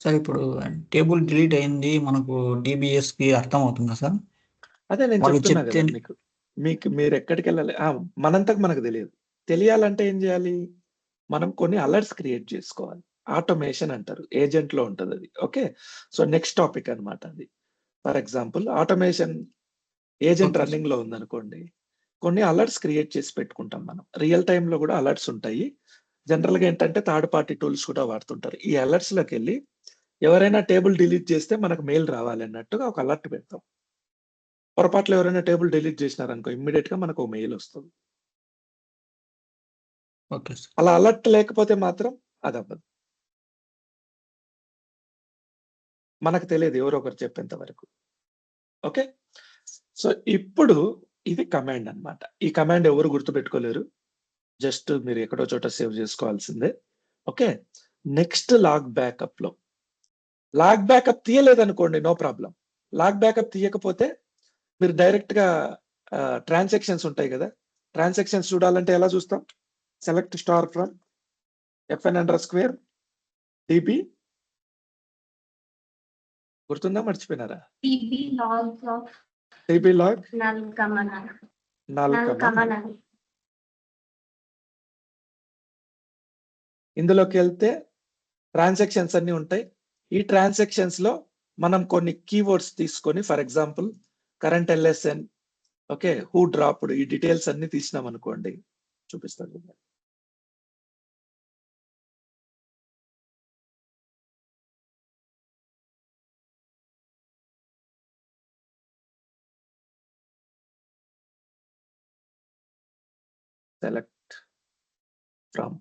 Sir ఇప్పుడు టేబుల్ డిలీట్ అయింది మనకు DBS కి అర్థం అవుతుందా సార్? అదే నేను వాళ్ళు చెప్తున్నా కదా చెప్తే- మీకు, మీరు ఎక్కడికి వెళ్ళాలి, మనంతకు మనకు తెలియదు. తెలియాలంటే ఏం చేయాలి, మనం కొన్ని అలర్ట్స్ క్రియేట్ చేసుకోవాలి. ఆటోమేషన్ అంటారు, ఏజెంట్ లో ఉంటది అది. ఓకే, సో నెక్స్ట్ టాపిక్ అన్నమాట అది. For example automation agent Okay. Running లో ఉందనుకోండి, కొన్ని అలర్ట్స్ క్రియేట్ చేసి పెట్టుకుంటాం మనం. రియల్ టైమ్‌లో గూడా అలర్ట్స్ ఉంటాయి. జనరల్‌గా ఏంటంటే థర్డ్ పార్టీ టూల్స్ కూడా వాడుతుంటారు. ఈ అలర్ట్స్‌లోకెళ్ళి ఎవరైనా టేబుల్ డిలీట్ చేస్తే మనకు మెయిల్ రావాలన్నట్టుగా ఒక అలర్ట్ పెడతాం. పొరపాటులో ఎవరైనా టేబుల్ డిలీట్ చేసినారనుకో ఇమ్మీడియేట్‌గా మనకు ఓ మెయిల్ వస్తది. Okay sir. అలా అలర్ట్ లేకపోతే మాత్రం అదవ్వదు. మనకు తెలియదు ఎవరో ఒకరు చెప్పేంత వరకు. ఓకే. సో, ఇప్పుడు ఇది కమాండ్ అన్నమాట. ఈ కమాండ్ ఎవరు గుర్తుపెట్టుకోలేరు. జస్ట్ మీరు ఎక్కడో చోట సేవ్ చేసుకోవాల్సిందే. ఓకే. నెక్స్ట్ లాగ్ బ్యాకప్‌లో లాగ్ బ్యాకప్ తీయలేదనుకోండి నో ప్రాబ్లమ్. లాగ్ బ్యాకప్ తీయకపోతే మీరు డైరెక్ట్‌గా ట్రాన్సాక్షన్స్ ఉంటాయి గదా! ట్రాన్సాక్షన్స్ చూడాలంటే ఎలా చూస్తాం? సెలెక్ట్ స్టార్ ఫ్రమ్ FN_DB గుర్తుందా? మర్చిపోయినారా? TB logs of TB log null comma null null command. Comma ఇందులోకెళ్తే ట్రాన్సాక్షన్స్ అన్నీ ఉంటాయి. ఈ ట్రాన్సాక్షన్స్‌లో మనం కొన్ని కీవర్డ్స్ తీసుకొని for example current LSN okay. Who dropped ఈ డీటెయిల్స్ అన్నీ తీసినామనుకోండి. చూపిస్తాను చూడండి. సెలెక్ట్ ఫ్రమ్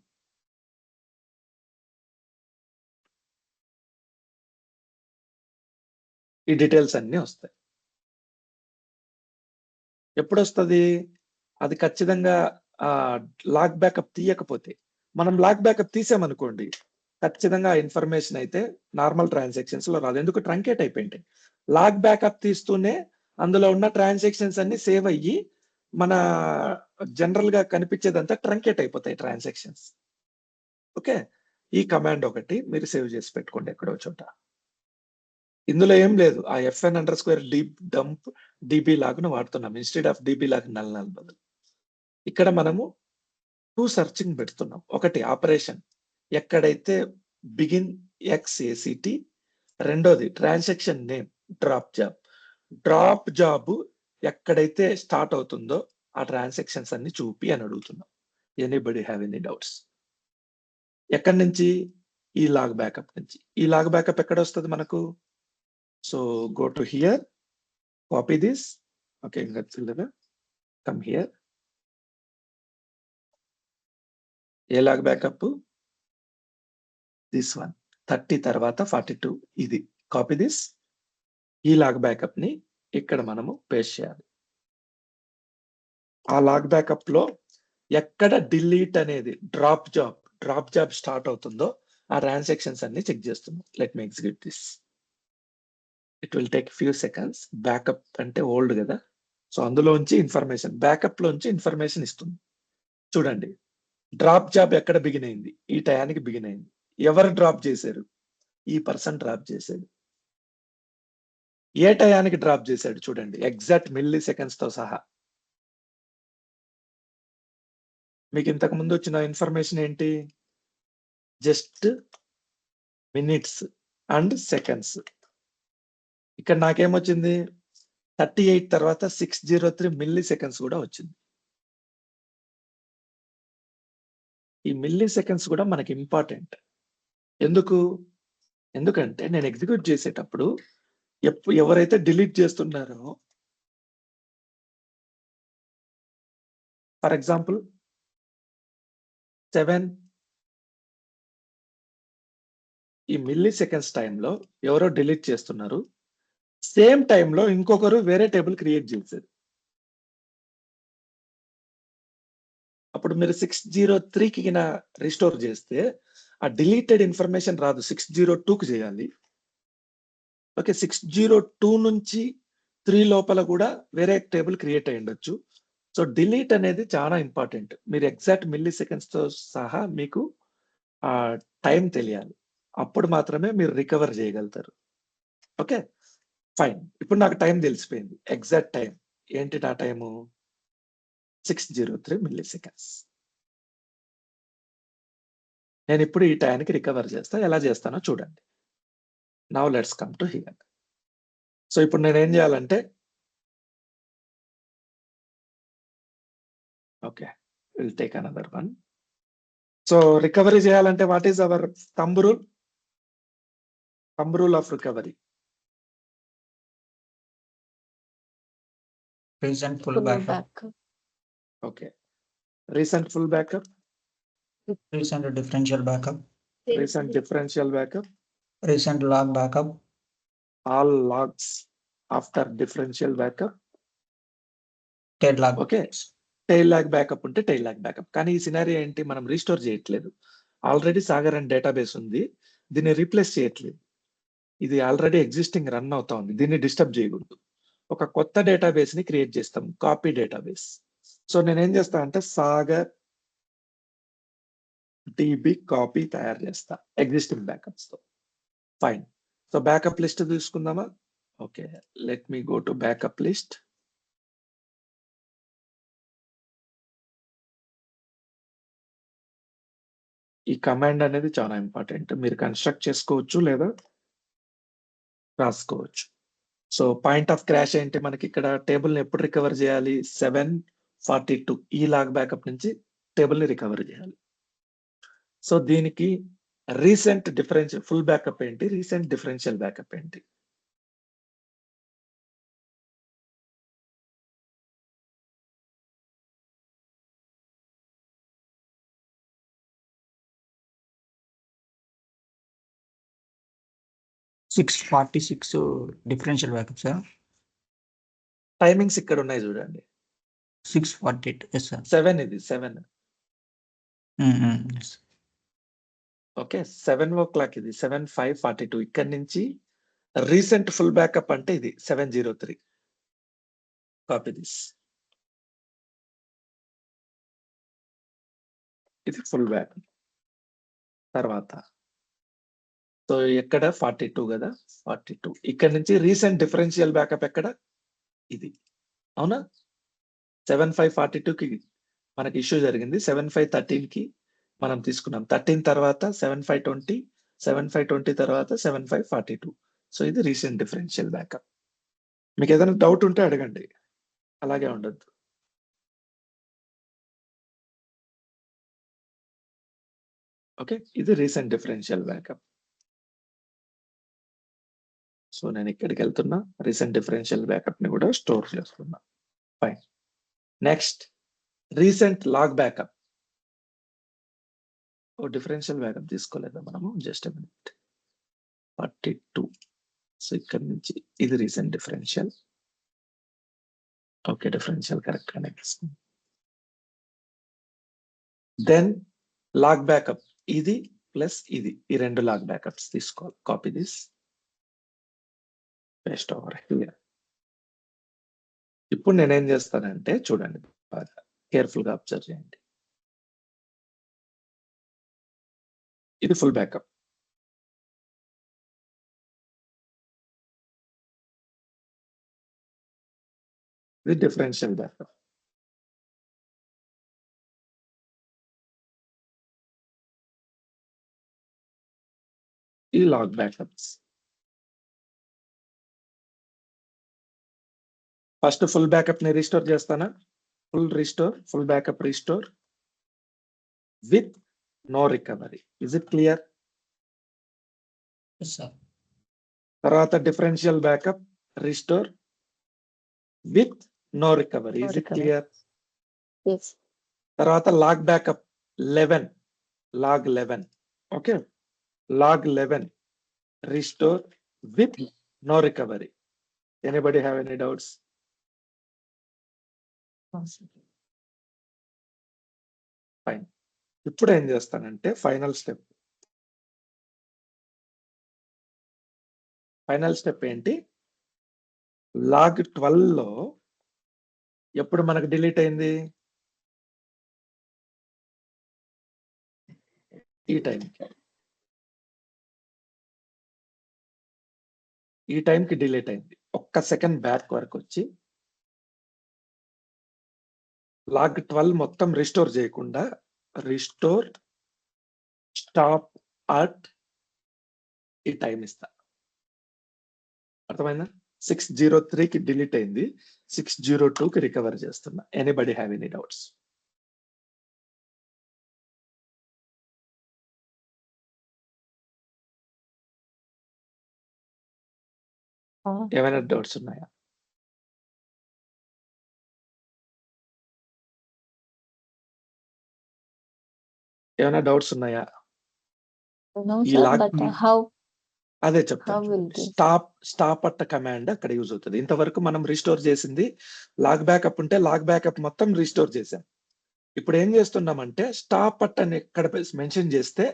ఈ డీటెయిల్స్ అన్నీ వస్తాయి. ఎప్పుడొస్తది? అది ఖచ్చితంగా లాగ్ బ్యాకప్ తీయకపోతే. మనం లాగ్ బ్యాకప్ తీసామనుకోండి, ఖచ్చితంగా ఆ ఇన్ఫర్మేషన్ అయితే నార్మల్ ట్రాన్సాక్షన్స్‌లో రాదు. ఎందుకు ట్రంకేట్ అయిపోయింటాయి. లాగ్ బ్యాకప్ తీస్తూనే అందులో ఉన్న ట్రాన్సాక్షన్స్ అన్నీ సేవ్ అయ్యి, మన జనరల్‌గా కనిపించేదంతా ట్రంకేట్ అయిపోతాయి ట్రాన్సాక్షన్స్. ఓకే. ఈ కమాండ్ ఒకటి మీరు సేవ్ చేసి పెట్టుకోండి ఎక్కడో చోట. ఇందులో ఏం లేదు. ఆ FN_DB DB లాగ్‌ను వాడుతున్నాం. Instead of DB log null బదులు. ఇక్కడ మనము 2 సెర్చింగ్ పెడుతున్నాం. ఒకటి ఆపరేషన్ ఎక్కడైతే బిగిన్ XACT రెండోది transaction name drop job. Drop job ఎక్కడైతే స్టార్ట్ అవుతుందో ఆ ట్రాన్సాక్షన్స్ అన్ని చూపి అని అడుగుతున్నాం. Anybody have any doubts? ఎక్కడి నుంచి? ఈ లాగ్ బ్యాకప్ నుంచి. ఈ లాగ్ బ్యాకప్ ఎక్కడొస్తది మనకు? So go to here, copy this. Okay. Come here. ఏ లాగ్ బ్యాకప్? This one. 30 తర్వాత 42 ఇది. Copy this. ఈ లాగ్ బ్యాకప్‌ని ఇక్కడ మనము పేస్ట్ చేయాలి. ఆ లాగ్ బ్యాకప్‌లో ఎక్కడ డిలీట్ అనేది డ్రాప్ జాబ్ స్టార్ట్ అవుతుందో ఆ ట్రాన్సాక్షన్స్ అన్ని చెక్ చేస్తున్నాం. Let me execute this. It will take few seconds. Backup అంటే ఓల్డ్ గదా! సో అందులోంచి బ్యాకప్‌లోంచి ఇన్ఫర్మేషన్ ఇస్తుంది. చూడండి. డ్రాప్ జాబ్ ఎక్కడ బిగిన్ అయింది? ఈ టయానికి బిగిన్ అయింది. ఎవరు డ్రాప్ చేశారు? ఈ పర్సన్ డ్రాప్ చేశాడు. ఏ టయానికి డ్రాప్ చేశాడు చూడండి. ఎగ్జాక్ట్ మిల్లీ సెకండ్స్‌తో సహా. మీకు ఇంతకు ముందు వచ్చిన ఇన్ఫర్మేషన్ ఏంటి? Just minutes and seconds. ఇక్కడ నాకేమొచ్చింది? 38 తర్వాత 603 మిల్లీ సెకండ్స్ కూడా వచ్చింది. ఈ మిల్లీ సెకండ్స్ కూడా మనకి ఇంపార్టెంట్. ఎందుకు? ఎందుకంటే నేను ఎగ్జిక్యూట్ చేసేటప్పుడు ఎవరైతే డిలీట్ చేస్తున్నారో ఫర్ ఎగ్జాంపుల్ 7 ఈ మిల్లీ సెకండ్స్ టైంలో ఎవరో డిలీట్ చేస్తున్నారు. సేమ్ టైంలో ఇంకొకరు వేరే టేబుల్ క్రియేట్ చేశారు. అప్పుడు మీరు 603కి గిన రిస్టోర్ చేస్తే ఆ డిలీటెడ్ ఇన్ఫర్మేషన్ రాదు. 602కి చేయాలి. ఓకే. 602 నుంచి 3 లోపల కూడా వేరే టేబుల్ క్రియేట్ అయ్యుండొచ్చు. సో డిలీట్ అనేది చాలా ఇంపార్టెంట్. మీరు ఎగ్జాక్ట్ మిల్లీ సెకండ్స్‌తో సహా మీకు టైం తెలియాలి. అప్పుడు మాత్రమే మీరు రికవర్ చేయగలుగుతారు. ఓకే. ఫైన్. ఇప్పుడు నాకు టైం తెలిసిపోయింది. Exact time. ఏంటి నా టైము? 603 milli seconds. నేనిప్పుడు ఈ టయానికి రికవర్ చేస్తా. ఎలా చేస్తానో చూడండి. Now let's come to here. So ఇప్పుడు నేనేం చేయాలంటే okay, will take another one. So recovery చేయాలంటే what is our thumb rule of recovery? Recent full Full backup, backup. Okay, recent full backup, recent differential backup, recent differential backup, recent log backup, all logs after differential backup. Ted log. Okay, tail log backup ఉంటే టైల్ లాగ్ బ్యాకప్. కానీ ఈ సినారియో ఏంటి, మనం రీస్టోర్ చేయట్లేదు. ఆల్రెడీ సాగర్ అండ్ డేటాబేస్ ఉంది, దీన్ని రీప్లేస్ చేయట్లేదు. ఇది ఆల్రెడీ ఎగ్జిస్టింగ్ రన్ అవుతా ఉంది, దీన్ని డిస్టర్బ్ చేయకూడదు. ఒక కొత్త డేటాబేస్ ని క్రియేట్ చేస్తాం, కాపీ డేటాబేస్. సో నేనేం చేస్తా అంటే సాగర్ డిబి కాపీ తయారు చేస్తా ఎగ్జిస్టింగ్ బ్యాకప్స్ తో. ఫైన్. సో బ్యాకప్ లిస్ట్ తీసుకుందామా? Okay, let me go to backup list. ఈ కమాండ్ అనేది చాలా ఇంపార్టెంట్, మీరు కన్స్ట్రక్ట్ చేసుకోవచ్చు లేదా రాసుకోవచ్చు. సో పాయింట్ ఆఫ్ క్రాష్ ఏంటి, మనకి ఇక్కడ టేబుల్ ని ఎప్పుడు రికవర్ చేయాలి? 742 ఈ లాగ్ బ్యాకప్ నుంచి టేబుల్ ని రికవర్ చేయాలి. సో దీనికి రీసెంట్ డిఫరెన్షియల్ ఫుల్ బ్యాకప్ ఏంటి, రీసెంట్ డిఫరెన్షియల్ బ్యాకప్ ఏంటి? Six 46 differential backup sir. Timings ఇక్కడ ఉన్నాయి చూడండి. 648. Yes sir. 7 ఇది 7. ఓకే, 7 o'clock ఇది 7:5:42. ఇక్కడ నుంచి రీసెంట్ ఫుల్ బ్యాకప్ అంటే ఇది 703. Copy this. ఇది ఫుల్ బ్యాక్. తర్వాత సో ఎక్కడ 42 కదా, 42. ఇక్కడ నుంచి రీసెంట్ డిఫరెన్షియల్ బ్యాకప్ ఎక్కడ, ఇది. అవునా? 7:5:42కి మనకి ఇష్యూ జరిగింది, 7:5:13 కి మనం తీసుకున్నాం. 13 తర్వాత 7:5:20, 7:5:20 తర్వాత 7:5:42. సో ఇది రీసెంట్ డిఫరెన్షియల్ బ్యాకప్. మీకు ఏదైనా డౌట్ ఉంటే అడగండి, అలాగే ఉండొద్దు. ఓకే, ఇది రీసెంట్ డిఫరెన్షియల్ బ్యాకప్. సో నేను ఇక్కడికి వెళ్తున్నా, రీసెంట్ డిఫరెన్షియల్ బ్యాకప్ ని కూడా స్టోర్ చేస్తున్నా. Fine. Next recent log backup. ఓ డిఫరెన్షియల్ బ్యాకప్ తీసుకోలేదా మనము? Just minute. 42. సో ఇక్కడ నుంచి ఇది recent differential. Okay, differential correct గానే తీసుకుంది. దెన్ లాగ్ బ్యాకప్ ఇది ప్లస్ ఇది, ఈ రెండు లాగ్ బ్యాకప్స్ తీసుకోవాలి. Copy this, paste over here. ఇప్పుడు నేనేం చేస్తానంటే చూడండి, బాగా కేర్ఫుల్ గా అబ్జర్వ్ చేయండి. ఇది ఫుల్ బ్యాకప్. ఇది డిఫరెన్షియల్ బ్యాకప్. ఈ log backups. First full backup ని రీస్టోర్ చేస్తానా? Full backup restore with no recovery. Is it clear? Yes sir. తర్వాత differential backup restore with no recovery. No is it recovery. Clear? Yes. తర్వాత log backup 11, log 11. Okay, log 11 restore with no recovery. Anybody have any doubts? Fine. ఇప్పుడు ఏం చేస్తానంటే ఫైనల్ స్టెప్. ఫైనల్ స్టెప్ ఏంటి, లాగ్ 12 లో ఎప్పుడు మనకు డిలీట్ అయింది? ఈ టైంకి డిలీట్ అయింది. ఒక్క సెకండ్ బ్యాక్ వరకు వచ్చి లాగ్ 12 మొత్తం రిస్టోర్ చేయకుండా రిస్టోర్ స్టాప్ అట్ ఈ టైం ఇస్తా. అర్థమైందా? 603కి డిలీట్ అయింది, 602కి రికవర్ చేస్తున్నా. Anybody have any doubts? ఏమైనా డౌట్స్ ఉన్నాయా? ఏమైనా డౌట్స్ ఉన్నాయా? No, ఈ sir, లాగ్ but how అదే how చెప్తాను will చూడండి. this? స్టాప్ అట్ట కమాండ్ అక్కడ యూజ్ అవుతుంది. ఇంతవరకు మనం రిస్టోర్ చేసింది లాగ్ బ్యాకప్ ఉంటే లాగ్ బ్యాకప్ మొత్తం రిస్టోర్ చేసాం. ఇప్పుడు ఏం చేస్తున్నామంటే స్టాప్ అట్ అని ఎక్కడ మెన్షన్ చేస్తే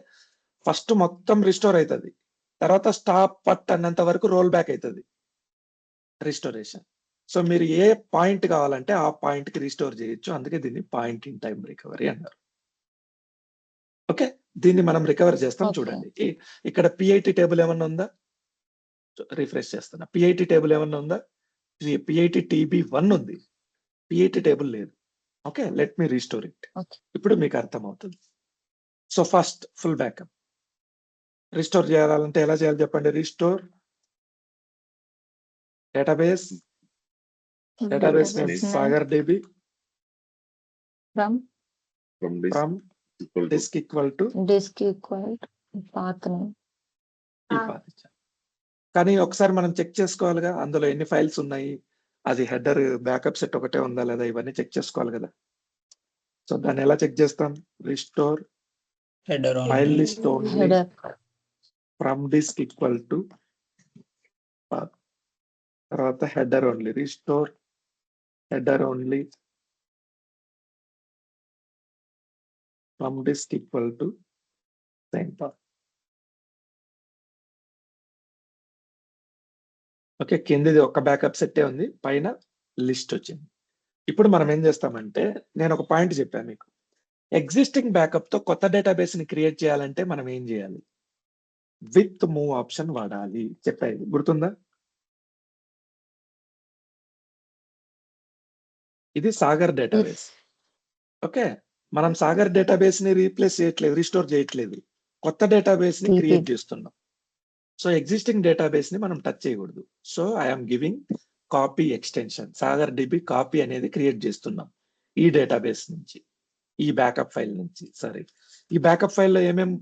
ఫస్ట్ మొత్తం రిస్టోర్ అవుతుంది. తర్వాత స్టాప్ అట్ అన్నంత వరకు రోల్ బ్యాక్ అవుతుంది రిస్టోరేషన్. సో మీరు ఏ పాయింట్ కావాలంటే ఆ పాయింట్ కి రిస్టోర్ చేయొచ్చు. అందుకే దీన్ని పాయింట్ ఇన్ టైం రికవరీ అన్నారు. ఓకే, దీన్ని మనం రికవర్ చేస్తాం. Okay. చూడండి ఇక్కడ పిఐటి టేబుల్ ఏమన్నా ఉందా? రిఫ్రెష్ చేస్తున్నా. పిఐటి టేబుల్ ఏమన్నా ఉందా? పిఐటి TB1 ఉంది, పిఐటి టేబుల్ లేదు. Okay, let me restore it. Okay. ఇప్పుడు మీకు అర్థమవుతుంది. సో ఫస్ట్ ఫుల్ బ్యాకప్ రిస్టోర్ చేయాలంటే ఎలా చేయాలి చెప్పండి? Restore database Database name name Sagar DB from from disk equal to disk equal to path name. ఈ పాత్ ఇచ్చాను. కానీ ఒకసారి మనం చెక్ చేసుకోవాలిగా అందులో ఎన్ని ఫైల్స్ ఉన్నాయి, అది హెడర్ బ్యాకప్ సెట్ ఒకటే ఉందా లేదా, ఇవన్నీ చెక్ చేసుకోవాలి కదా. సో దాన్ని ఎలా చెక్ చేస్తాం? Restore header file list only Header. From disk equal to path, తర్వాత header only, restore header only from disk equal to same path. Okay, కిందది ఒక బ్యాకప్ సెట్టే ఉంది, పైన లిస్ట్ వచ్చింది. ఇప్పుడు మనం ఏం చేస్తామంటే నేను ఒక పాయింట్ చెప్పాను మీకు. ఎగ్జిస్టింగ్ బ్యాకప్ తో కొత్త డేటాబేస్ ని క్రియేట్ చేయాలంటే మనం ఏం చేయాలి? విత్ మూవ్ ఆప్షన్ వాడాలి. చెప్పేది గుర్తుందా? ఇది సాగర్ డేటాబేస్. ఓకే, మనం సాగర్ డేటాబేస్ ని రీప్లేస్ చేయట్లేదు, రిస్టోర్ చేయట్లేదు, కొత్త డేటాబేస్ ని క్రియేట్ చేస్తున్నాం. సో ఎగ్జిస్టింగ్ డేటాబేస్ ని మనం టచ్ చేయకూడదు. So I'm giving copy extension, Sagar DB copy అనేది క్రియేట్ చేస్తున్నాం ఈ డేటాబేస్ నుంచి, ఈ బ్యాకప్ ఫైల్ నుంచి. సారీ, ఈ బ్యాకప్ ఫైల్లో ఏమేం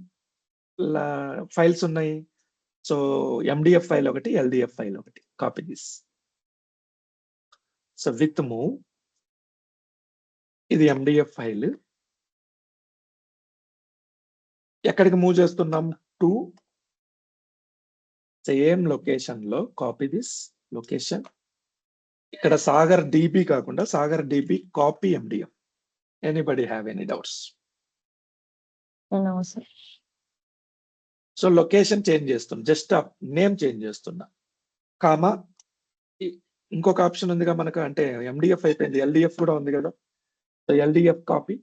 ఫైల్స్ ఉన్నాయి? సో MDF ఫైల్ ఒకటి, LDF ఫైల్ ఒకటి. Copy this. So with move, ఇది MDF ఫైల్, ఎక్కడికి మూవ్ చేస్తున్నాం? టు సేమ్ లొకేషన్ లో. Copy this location. ఇక్కడ సాగర్ DB కాకుండా Sagar DB copy MDF. Anybody have any doubts? No, sir. So location change చేస్తున్నా, జస్ట్ నేమ్ చేంజ్ చేస్తున్నా, కామా ఇంకొక ఆప్షన్ ఉందిగా మనకు, అంటే MDF అయిపోయింది, LDF కూడా ఉంది కదా. So LDF copy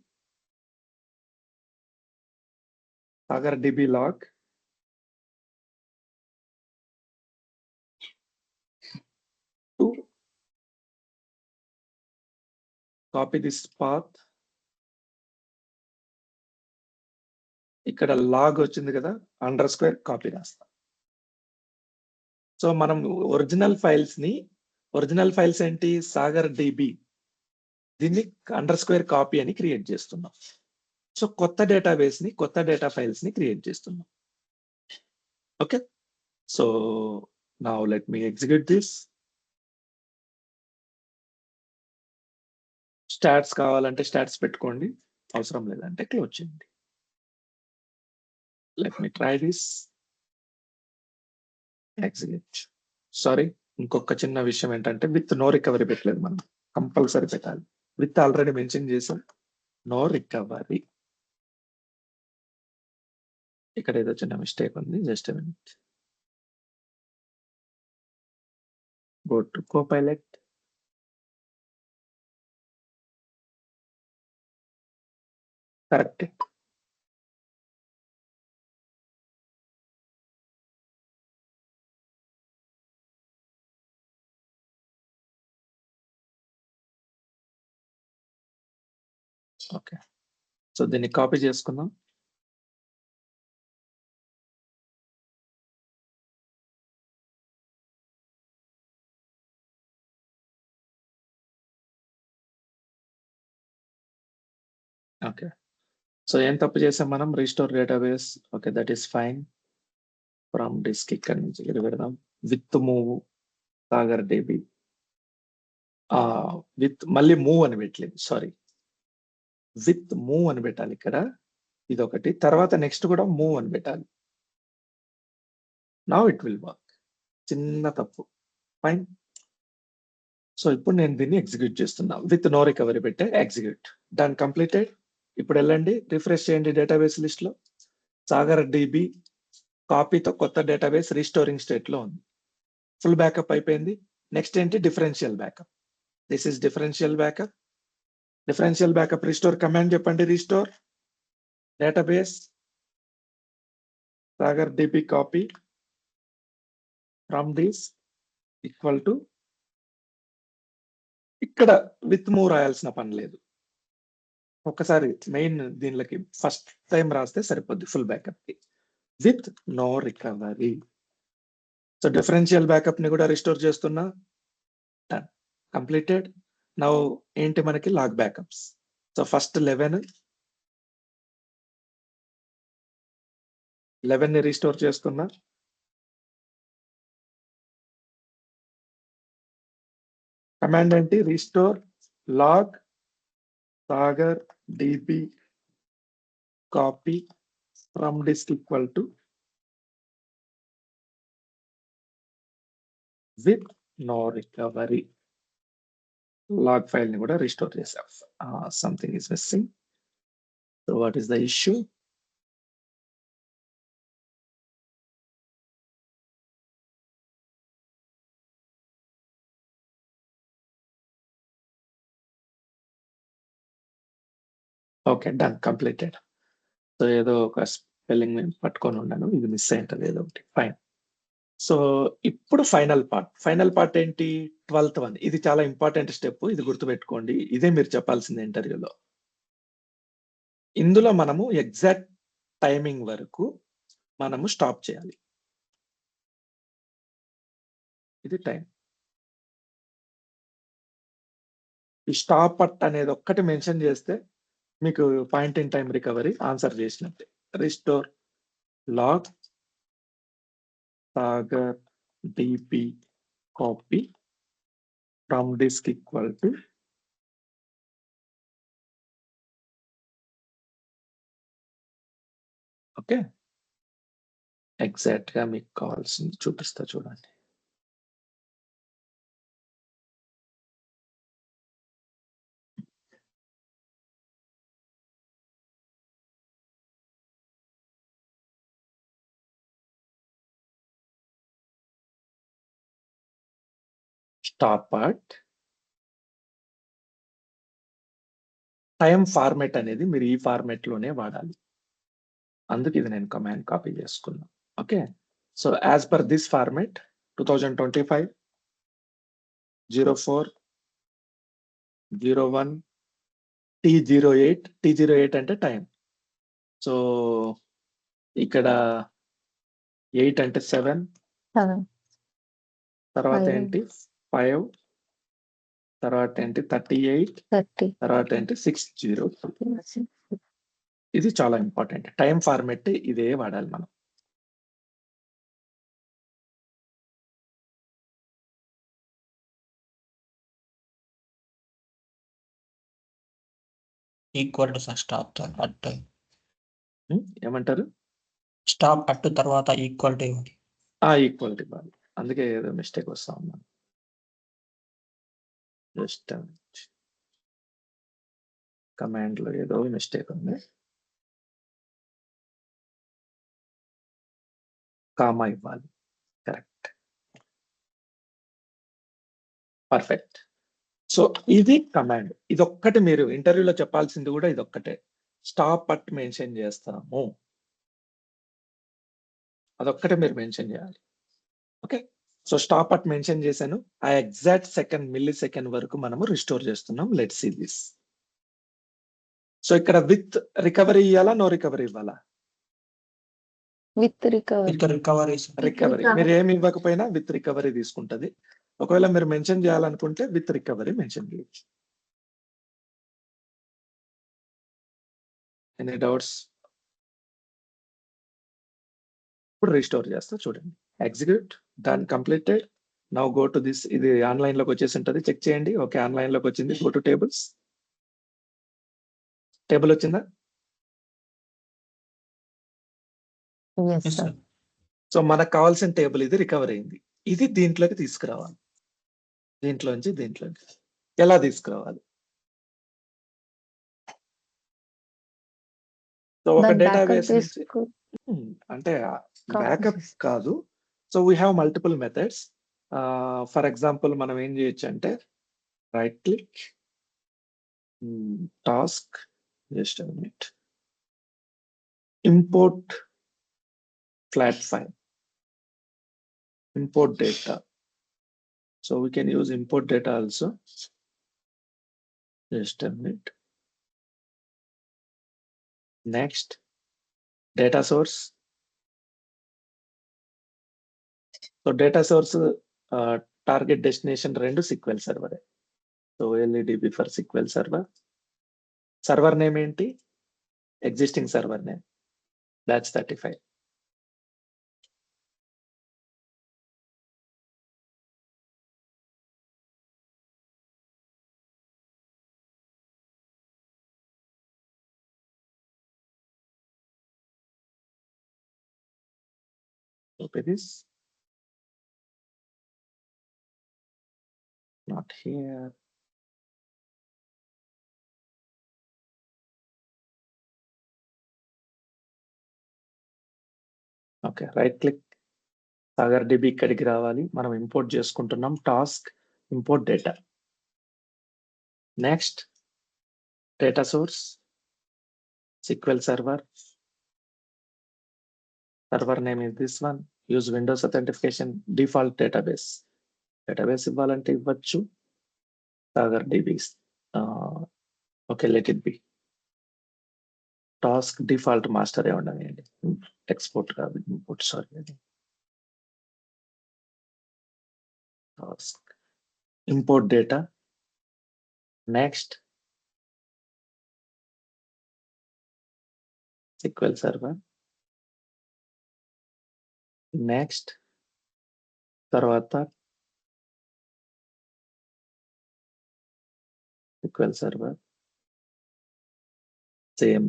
Sagar DB log to copy this path. ఇక్కడ లాగ్ వచ్చింది కదా, _ కాపీ రాస్తా. సో మనం ఒరిజినల్ ఫైల్స్ ఏంటి? సాగర్ DB, దీన్ని _ కాపీ అని క్రియేట్ చేస్తున్నాం. సో కొత్త డేటాబేస్ ని, కొత్త డేటా ఫైల్స్ ని క్రియేట్ చేస్తున్నాం. Okay, so now let me execute this. Stats కావాలంటే స్టాట్స్ పెట్టుకోండి, అవసరం లేదంటే క్లోజ్ చేయండి. Let me try this. Execute. Sorry, ఇంకొక చిన్న విషయం ఏంటంటే విత్ నో రికవరీ పెట్టలేదు, మనం కంపల్సరీ పెట్టాలి. విత్ ఆల్రెడీ మెన్షన్ చేసాం, నో రికవరీ. ఇక్కడ ఏదో చిన్న మిస్టేక్ ఉంది, just minute. Go to Copilot. Correct. Okay, so దీన్ని కాపీ చేసుకుందాం. ఓకే, సో ఏం తప్పు చేసాం మనం? Restore database. Okay, that is fine. From disk ఇక్కడ నుంచి ఇది పెడదాం. With move Sagar DB with మళ్ళీ మూవ్ అని పెట్టలేదు, సారీ, విత్ మూవ్ అని పెట్టాలి ఇక్కడ, ఇదొకటి. తర్వాత నెక్స్ట్ కూడా మూవ్ అని పెట్టాలి. Now it will work. చిన్న తప్పు, ఫైన్. సో ఇప్పుడు నేను దీన్ని ఎగ్జిక్యూట్ చేస్తున్నా. విత్ నో రికవరీ పెట్టే ఎగ్జిక్యూట్. Done, completed. ఇప్పుడు వెళ్ళండి, రిఫ్రెష్ చేయండి డేటాబేస్ లిస్ట్ లో. సాగర్ డిబి కాపీతో కొత్త డేటాబేస్ రీస్టోరింగ్ స్టేట్ లో ఉంది. ఫుల్ బ్యాకప్ అయిపోయింది. నెక్స్ట్ ఏంటి? Differential backup. This is differential backup. Differential backup restore command చెప్పండి. Restore database Sagar DB copy from this equal to, ఇక్కడ విత్ మూవ్ రాయాల్సిన పని లేదు. ఒక్కసారి మెయిన్ దీనిలోకి ఫస్ట్ టైం రాస్తే సరిపోద్ది ఫుల్ బ్యాకప్ కి. With no recovery. So differential backup ని కూడా రిస్టోర్ చేస్తున్నా. Done, completed. నౌ ఏంటి మనకి? Log backups. సో ఫస్ట్ 11 ని రిస్టోర్ చేస్తున్నా. కమాండ్ ఏంటి? Restore log Sagar DB copy from disk equal to with no recovery. Log file ని కూడా రిస్టోర్ చేసాం. Something is missing. So what is the issue? Okay, done, completed. So ఏదో ఒక స్పెల్లింగ్ నేను పట్టుకొని ఉన్నాను, ఇది మిస్ అయింటది ఏదో ఒకటి, ఫైన్. సో ఇప్పుడు ఫైనల్ పార్ట్. ఫైనల్ పార్ట్ ఏంటి? 12th one. ఇది చాలా ఇంపార్టెంట్ స్టెప్, ఇది గుర్తుపెట్టుకోండి. ఇదే మీరు చెప్పాల్సింది ఇంటర్వ్యూలో. ఇందులో మనము ఎగ్జాక్ట్ టైమింగ్ వరకు మనము స్టాప్ చేయాలి. ఇది టైం. ఈ స్టాప్ అట్ అనేది ఒక్కటి మెన్షన్ చేస్తే మీకు point in time recovery answer చేసినట్టే. Restore log Sagar DB copy from disk equal to okay. Exact గా మీకు కావాల్సింది చూపిస్తా చూడండి. స్టాప్ అట్ టైం ఫార్మెట్ అనేది మీరు ఈ ఫార్మెట్ లోనే వాడాలి. అందుకు ఇది నేను కమాండ్ కాపీ చేసుకున్నా. Okay. So as per this format 2025 04 01 T08. T08 అంటే టైం. సో ఇక్కడ 8 అంటే 7, 7, తర్వాత 5, ఏంటి 5, తర్వాత ఏంటి 38, 30, తర్వాత ఏంటి 602. 6. ఇది చాలా ఇంపార్టెంట్. టైం ఫార్మెట్ ఇదే వాడాలి మనం. Equal to stop at. ఏమంటారు? స్టాప్ అట్ తర్వాత ఈక్వల్ టు ఇవ్వాలి. ఈక్వాలిటీ ఇవ్వాలి. అందుకే ఏదో మిస్టేక్ వస్తా ఉన్నాను. జస్ట్ కమాండ్ లో ఏదో మిస్టేక్ ఉంది. కామా ఇవ్వాలి. Correct, perfect. సో ఇది కమాండ్. ఇదొక్కటి మీరు ఇంటర్వ్యూలో చెప్పాల్సింది కూడా ఇదొక్కటే. స్టాప్ అట్ మెన్షన్ చేస్తాము, అదొక్కటే మీరు మెన్షన్ చేయాలి. Okay. So stop at mention చేశాను. ఆ ఎగ్జాక్ట్ సెకండ్, మిల్లీ సెకండ్ వరకు మనము రిస్టోర్ చేస్తున్నాం. Let's see this. సో ఇక్కడ విత్ రికవరీ ఇవ్వాలా, నో రికవరీ ఇవ్వాలా? With recovery. With recovery. Recovery. మీరు ఏమి ఇవ్వకపోయినా విత్ రికవరీ తీసుకుంటది. ఒకవేళ మీరు మెన్షన్ చేయాలనుకుంటే విత్ రికవరీ మెన్షన్ చేయొచ్చు. Any doubts? ఇప్పుడు రిస్టోర్ చేస్తా చూడండి. Execute, done, completed. Now go to this. ఇది ఆన్లైన్ లోకి వచ్చేసి ఉంటుంది, చెక్ చేయండి. ఓకే, ఆన్లైన్ లోకి వచ్చింది. Go to tables. టేబుల్ వచ్చిందా? Yes yes sir. Sir. So మనకు కావాల్సిన టేబుల్ ఇది రికవర్ అయింది. ఇది దీంట్లోకి తీసుకురావాలి. దీంట్లోంచి ఎలా తీసుకురావాలి? సో ఒక దాని డేటాబేస్ బ్యాకప్ నుంచి అంటే బ్యాకప్ కావాలి. కాదు. So we have multiple methods. For example మనం ఏం చేయొచ్చు అంటే right click, task, just minute, import flat file, import data. So we can use import data also. Just a minute. Next, data source. So data source target destination rendu SQL server. So LEDB for SQL server. Server name enti? Existing server name. That's 35. Copy this. Not here. Okay, right click. Sagar DB ఇక్కడికి రావాలి. మనం ఇంపోర్ట్ చేసుకుంటున్నాం. Task, import data. Next, data source, SQL server. Server name is this one. Use Windows authentication, default database. Database ఇవ్వాలంటే ఇవ్వచ్చు. Sagar DBs. Okay, let it be. Task default master ఏ ఉండనియండి. Export కాదు, input, sorry. Task, import data. Next, SQL server. Next, తర్వాత SQL server. Same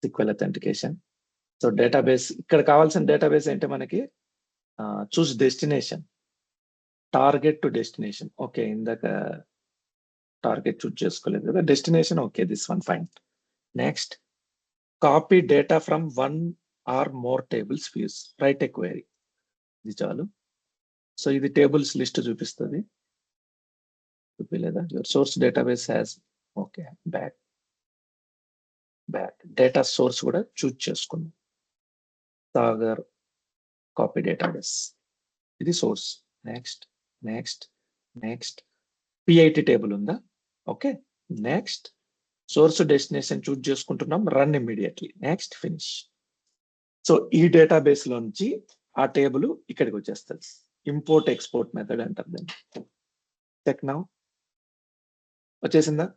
SQL authentication. So database ఇక్కడ కావాల్సిన డేటాబేస్ ఏంటి మనకి? Choose destination, target to destination. Okay, ఇందాక టార్గెట్ చూస్ చేసుకోలేదు కదా, destination. Okay, this one fine. Next, copy data from 1 or more tables views. Write a query. ఇది చాలు. సో ఇది టేబుల్స్ లిస్ట్ చూపిస్తుంది. చూపిలేదా? Your source database has. Okay, back data source కూడా చూస్ చేసుకున్నాం. సాగర్ కాపీ డేటాబేస్, ఇది సోర్స్. నెక్స్ట్ పిఐటి టేబుల్ ఉందా? ఓకే, నెక్స్ట్ సోర్స్ డెస్టినేషన్ చూస్ చేసుకుంటున్నాం. Run immediately. Next, finish. So ఈ డేటాబేస్ లోంచి ఆ టేబుల్ ఇక్కడికి వచ్చేస్తుంది. ఇంపోర్ట్ ఎక్స్పోర్ట్ మెథడ్ అంటారు దాన్ని. Check now. వచ్చేసిందా?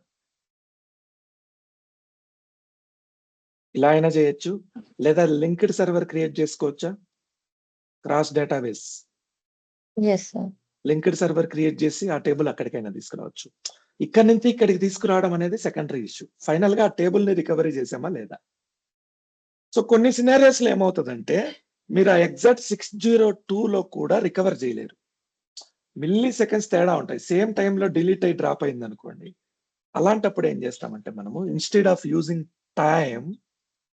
ఇలా అయినా చేయొచ్చు, లేదా లింక్డ్ సర్వర్ క్రియేట్ చేసుకోవచ్చా? Cross database yes sir. Linked server create చేసి ఆ టేబుల్ అక్కడికైనా తీసుకురావచ్చు. ఇక్కడ నుంచి ఇక్కడికి తీసుకురావడం అనేది సెకండరీ ఇష్యూ. ఫైనల్ గా ఆ టేబుల్ ని రికవరీ చేసామా లేదా? సో కొన్ని సినారియోస్ లో ఏమవుతుందంటే మీరు ఆ ఎగ్జాక్ట్ 602 లో కూడా రికవర్ చేయలేరు. మిల్లీ సెకండ్స్ తేడా ఉంటాయి. సేమ్ టైంలో డిలీట్ అయి డ్రాప్ అయింది అనుకోండి. అలాంటప్పుడు ఏం చేస్తామంటే మనము instead of using time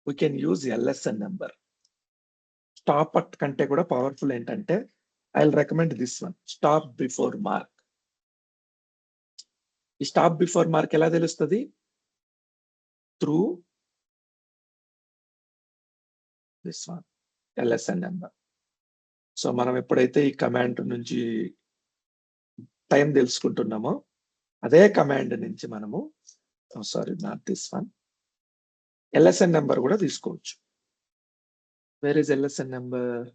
we can use LSN number. Stop at కంటే కూడా పవర్ఫుల్ ఏంటంటే I will recommend this one, stop before mark. ఈ స్టాప్ బిఫోర్ మార్క్ ఎలా తెలుస్తుంది? Through this one, LSN number. So మనం ఎప్పుడైతే ఈ కమాండ్ నుంచి టైం తెలుసుకుంటున్నామో అదే కమాండ్ నుంచి మనము, sorry not this one, LSN number కూడా తీసుకోవచ్చు. Where is LSN number?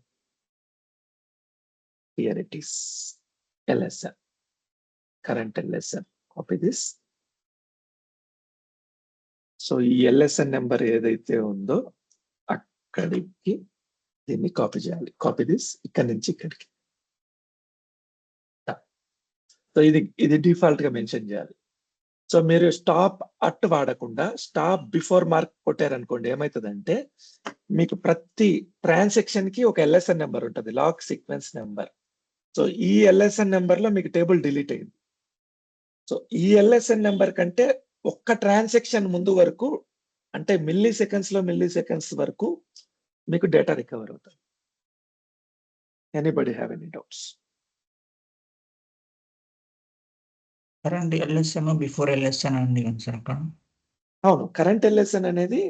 Here it is. LSN, current LSN. Copy this. So ఈ LSN నెంబర్ ఏదైతే ఉందో అక్కడికి దీన్ని కాపీ చేయాలి. కాపీ దిస్, ఇక్కడి నుంచి ఇక్కడికి. సో ఇది డిఫాల్ట్ గా మెన్షన్ చేయాలి. సో మీరు స్టాప్ అట్ వాడకుండా స్టాప్ బిఫోర్ మార్క్ కొట్టారనుకోండి, ఏమవుతుందంటే మీకు ప్రతి ట్రాన్సాక్షన్ కి ఒక ఎల్ఎస్ఎన్ నెంబర్ ఉంటుంది, లాగ్ సీక్వెన్స్ నెంబర్. సో ఈ ఎల్ఎస్ఎన్ నెంబర్ లో మీకు టేబుల్ డిలీట్ అయింది. సో ఈ ఎల్ఎస్ఎన్ నెంబర్ కంటే ఒక్క ట్రాన్సాక్షన్ ముందు వరకు, అంటే మిల్లీ సెకండ్స్ వరకు మీకు డేటా రికవర్ అవుతుంది. Anybody have any doubts? Current LSN before LSN అండి కదా సార్ అక్కడ. అవును, కరెంట్ ఎల్ఎస్ఎన్ అనేది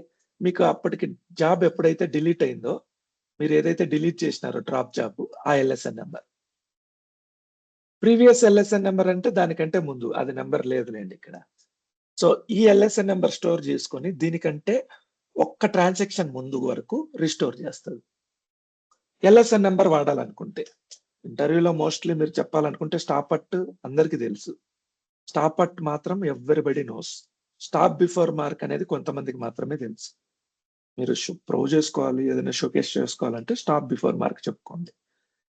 మీకు అప్పటికి జాబ్ ఎప్పుడైతే డిలీట్ అయిందో, మీరు ఏదైతే డిలీట్ చేసినారో డ్రాప్ జాబ్, ఆ LSN number. Previous LSN number అంటే దానికంటే ముందు, అది నెంబర్ లేదులేండి ఇక్కడ. సో ఈ ఎల్ఎస్ఎన్ నెంబర్ స్టోర్ చేసుకొని దీనికంటే ఒక్క ట్రాన్సాక్షన్ ముందు వరకు రిస్టోర్ చేస్తుంది. ఎల్ఎస్ఎన్ నెంబర్ వాడాలనుకుంటే, ఇంటర్వ్యూలో మోస్ట్లీ మీరు చెప్పాలనుకుంటే స్టాప్ అట్ అందరికీ తెలుసు, స్టాప్ అట్ మాత్రం everybody knows. Stop before mark అనేది కొంతమందికి మాత్రమే తెలుసు. మీరు ప్రూవ్ చేసుకోవాలి, ఏదైనా షోకేస్ చేసుకోవాలంటే స్టాప్ బిఫోర్ మార్క్ చెప్పుకోండి.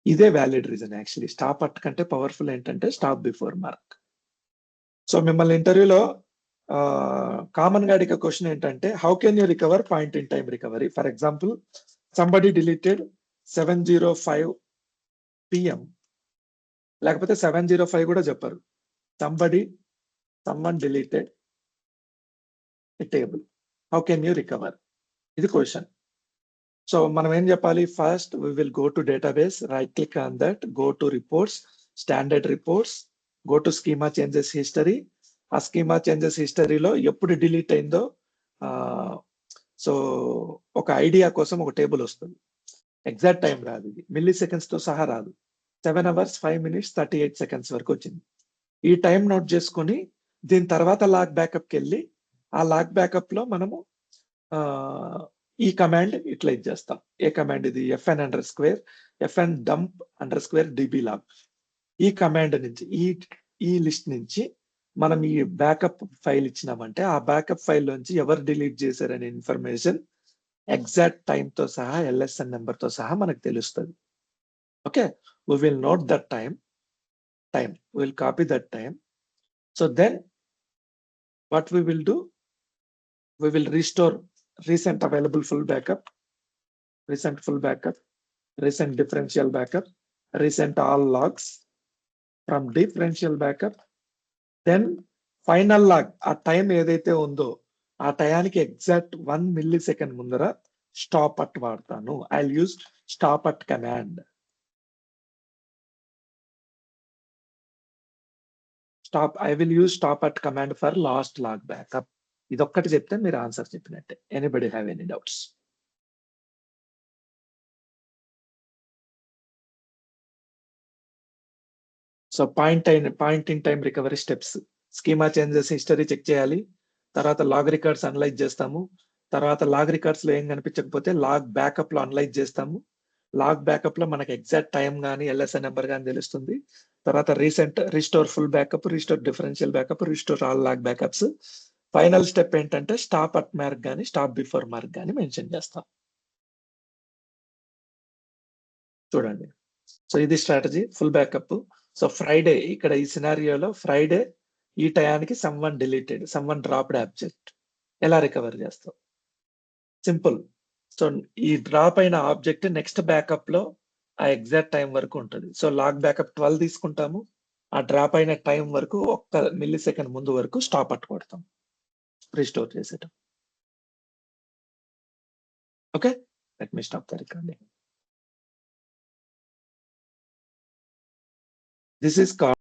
ఇదే valid reason actually. Stop at కంటే పవర్ఫుల్ ఏంటంటే స్టాప్ బిఫోర్ మార్క్. సో మిమ్మల్ని ఇంటర్వ్యూలో కామన్ గా అడిగే క్వశ్చన్ ఏంటంటే, how can you recover point in time recovery? For example, somebody deleted 7:05 PM, లేకపోతే 7:05 కూడా చెప్పరు. someone deleted a table, how can you recover? ఇది క్వశ్చన్. సో మనం ఏం చెప్పాలి? First we will go to database, right click on that, go to reports, standard reports, go to schema changes history. ఆ స్కీమా చేంజెస్ హిస్టరీలో ఎప్పుడు డిలీట్ అయిందో సో ఒక ఐడియా కోసం ఒక టేబుల్ వస్తుంది. ఎగ్జాక్ట్ టైం రాదు, ఇది మిల్లీ సెకండ్స్ తో సహా రాదు. 7 hours 5 minutes 38 seconds వరకు వచ్చింది. ఈ టైం నోట్ చేసుకొని దీని తర్వాత లాగ్ బ్యాకప్కి వెళ్ళి ఆ లాగ్ బ్యాకప్ లో మనము ఈ కమాండ్ యూటిలైజ్ చేస్తాం. ఏ కమాండ్ ఇది? fn dump _dblog. ఈ కమాండ్ నుంచి ఈ లిస్ట్ నుంచి మనం ఈ బ్యాకప్ ఫైల్ ఇచ్చినామంటే ఆ బ్యాకప్ ఫైల్ నుంచి ఎవరు డిలీట్ చేశారనే ఇన్ఫర్మేషన్ ఎగ్జాక్ట్ టైం తో సహా ఎల్ఎస్ఎన్ నెంబర్ తో సహా మనకు తెలుస్తుంది. Okay, we will note that time, we will copy that time. So then what we will do, we will restore recent available full backup, recent full backup, recent differential backup, recent all logs from differential backup. Then final log, ఆ టైం ఏదైతే ఉందో ఆ టయానికి ఎగ్జాక్ట్ 1 millisecond ముందర స్టాప్ అట్ వాడతాను. I will use stop at command. I will use stop at command for last log backup. ఇదొక్కటి చెప్తే మీరు ఆన్సర్ చెప్పినట్టే. Anybody have any doubts? So point in time recovery steps: schema changes history check చేయాలి, తర్వాత లాగ్ రికార్డ్స్ అనలైజ్ చేస్తాము, తర్వాత లాగ్ రికార్డ్స్ లో ఏం కనిపించకపోతే లాగ్ బ్యాకప్ లో అనలైజ్ చేస్తాము. లాగ్ బ్యాకప్ లో మనకి ఎగ్జాక్ట్ టైం కానీ ఎల్ఎస్ఎన్ నెంబర్ కానీ తెలుస్తుంది. తర్వాత restore full backup, restore differential backup, restore all log backups. Final step ఏంటంటే స్టాప్ అట్ మార్క్ కానీ స్టాప్ బిఫోర్ మార్క్ కానీ మెన్షన్ చేస్తాం. చూడండి, సో ఇది strategy full backup. So Friday, ఇక్కడ ఈ సినారియోలో ఫ్రైడే ఈ టయానికి someone deleted, someone dropped object ఎలా రికవర్ చేస్తాం? సింపుల్. సో ఈ డ్రాప్ అయిన ఆబ్జెక్ట్ నెక్స్ట్ బ్యాకప్ లో ఆ ఎగ్జాక్ట్ టైం వరకు ఉంటుంది. సో లాగ్ బ్యాకప్ 12 తీసుకుంటాము, ఆ డ్రాప్ అయిన టైం వరకు 1 millisecond ముందు వరకు స్టాప్ అట్ కొడతాం రిస్టోర్ చేసేటం. Okay, let me stop the recording. This is called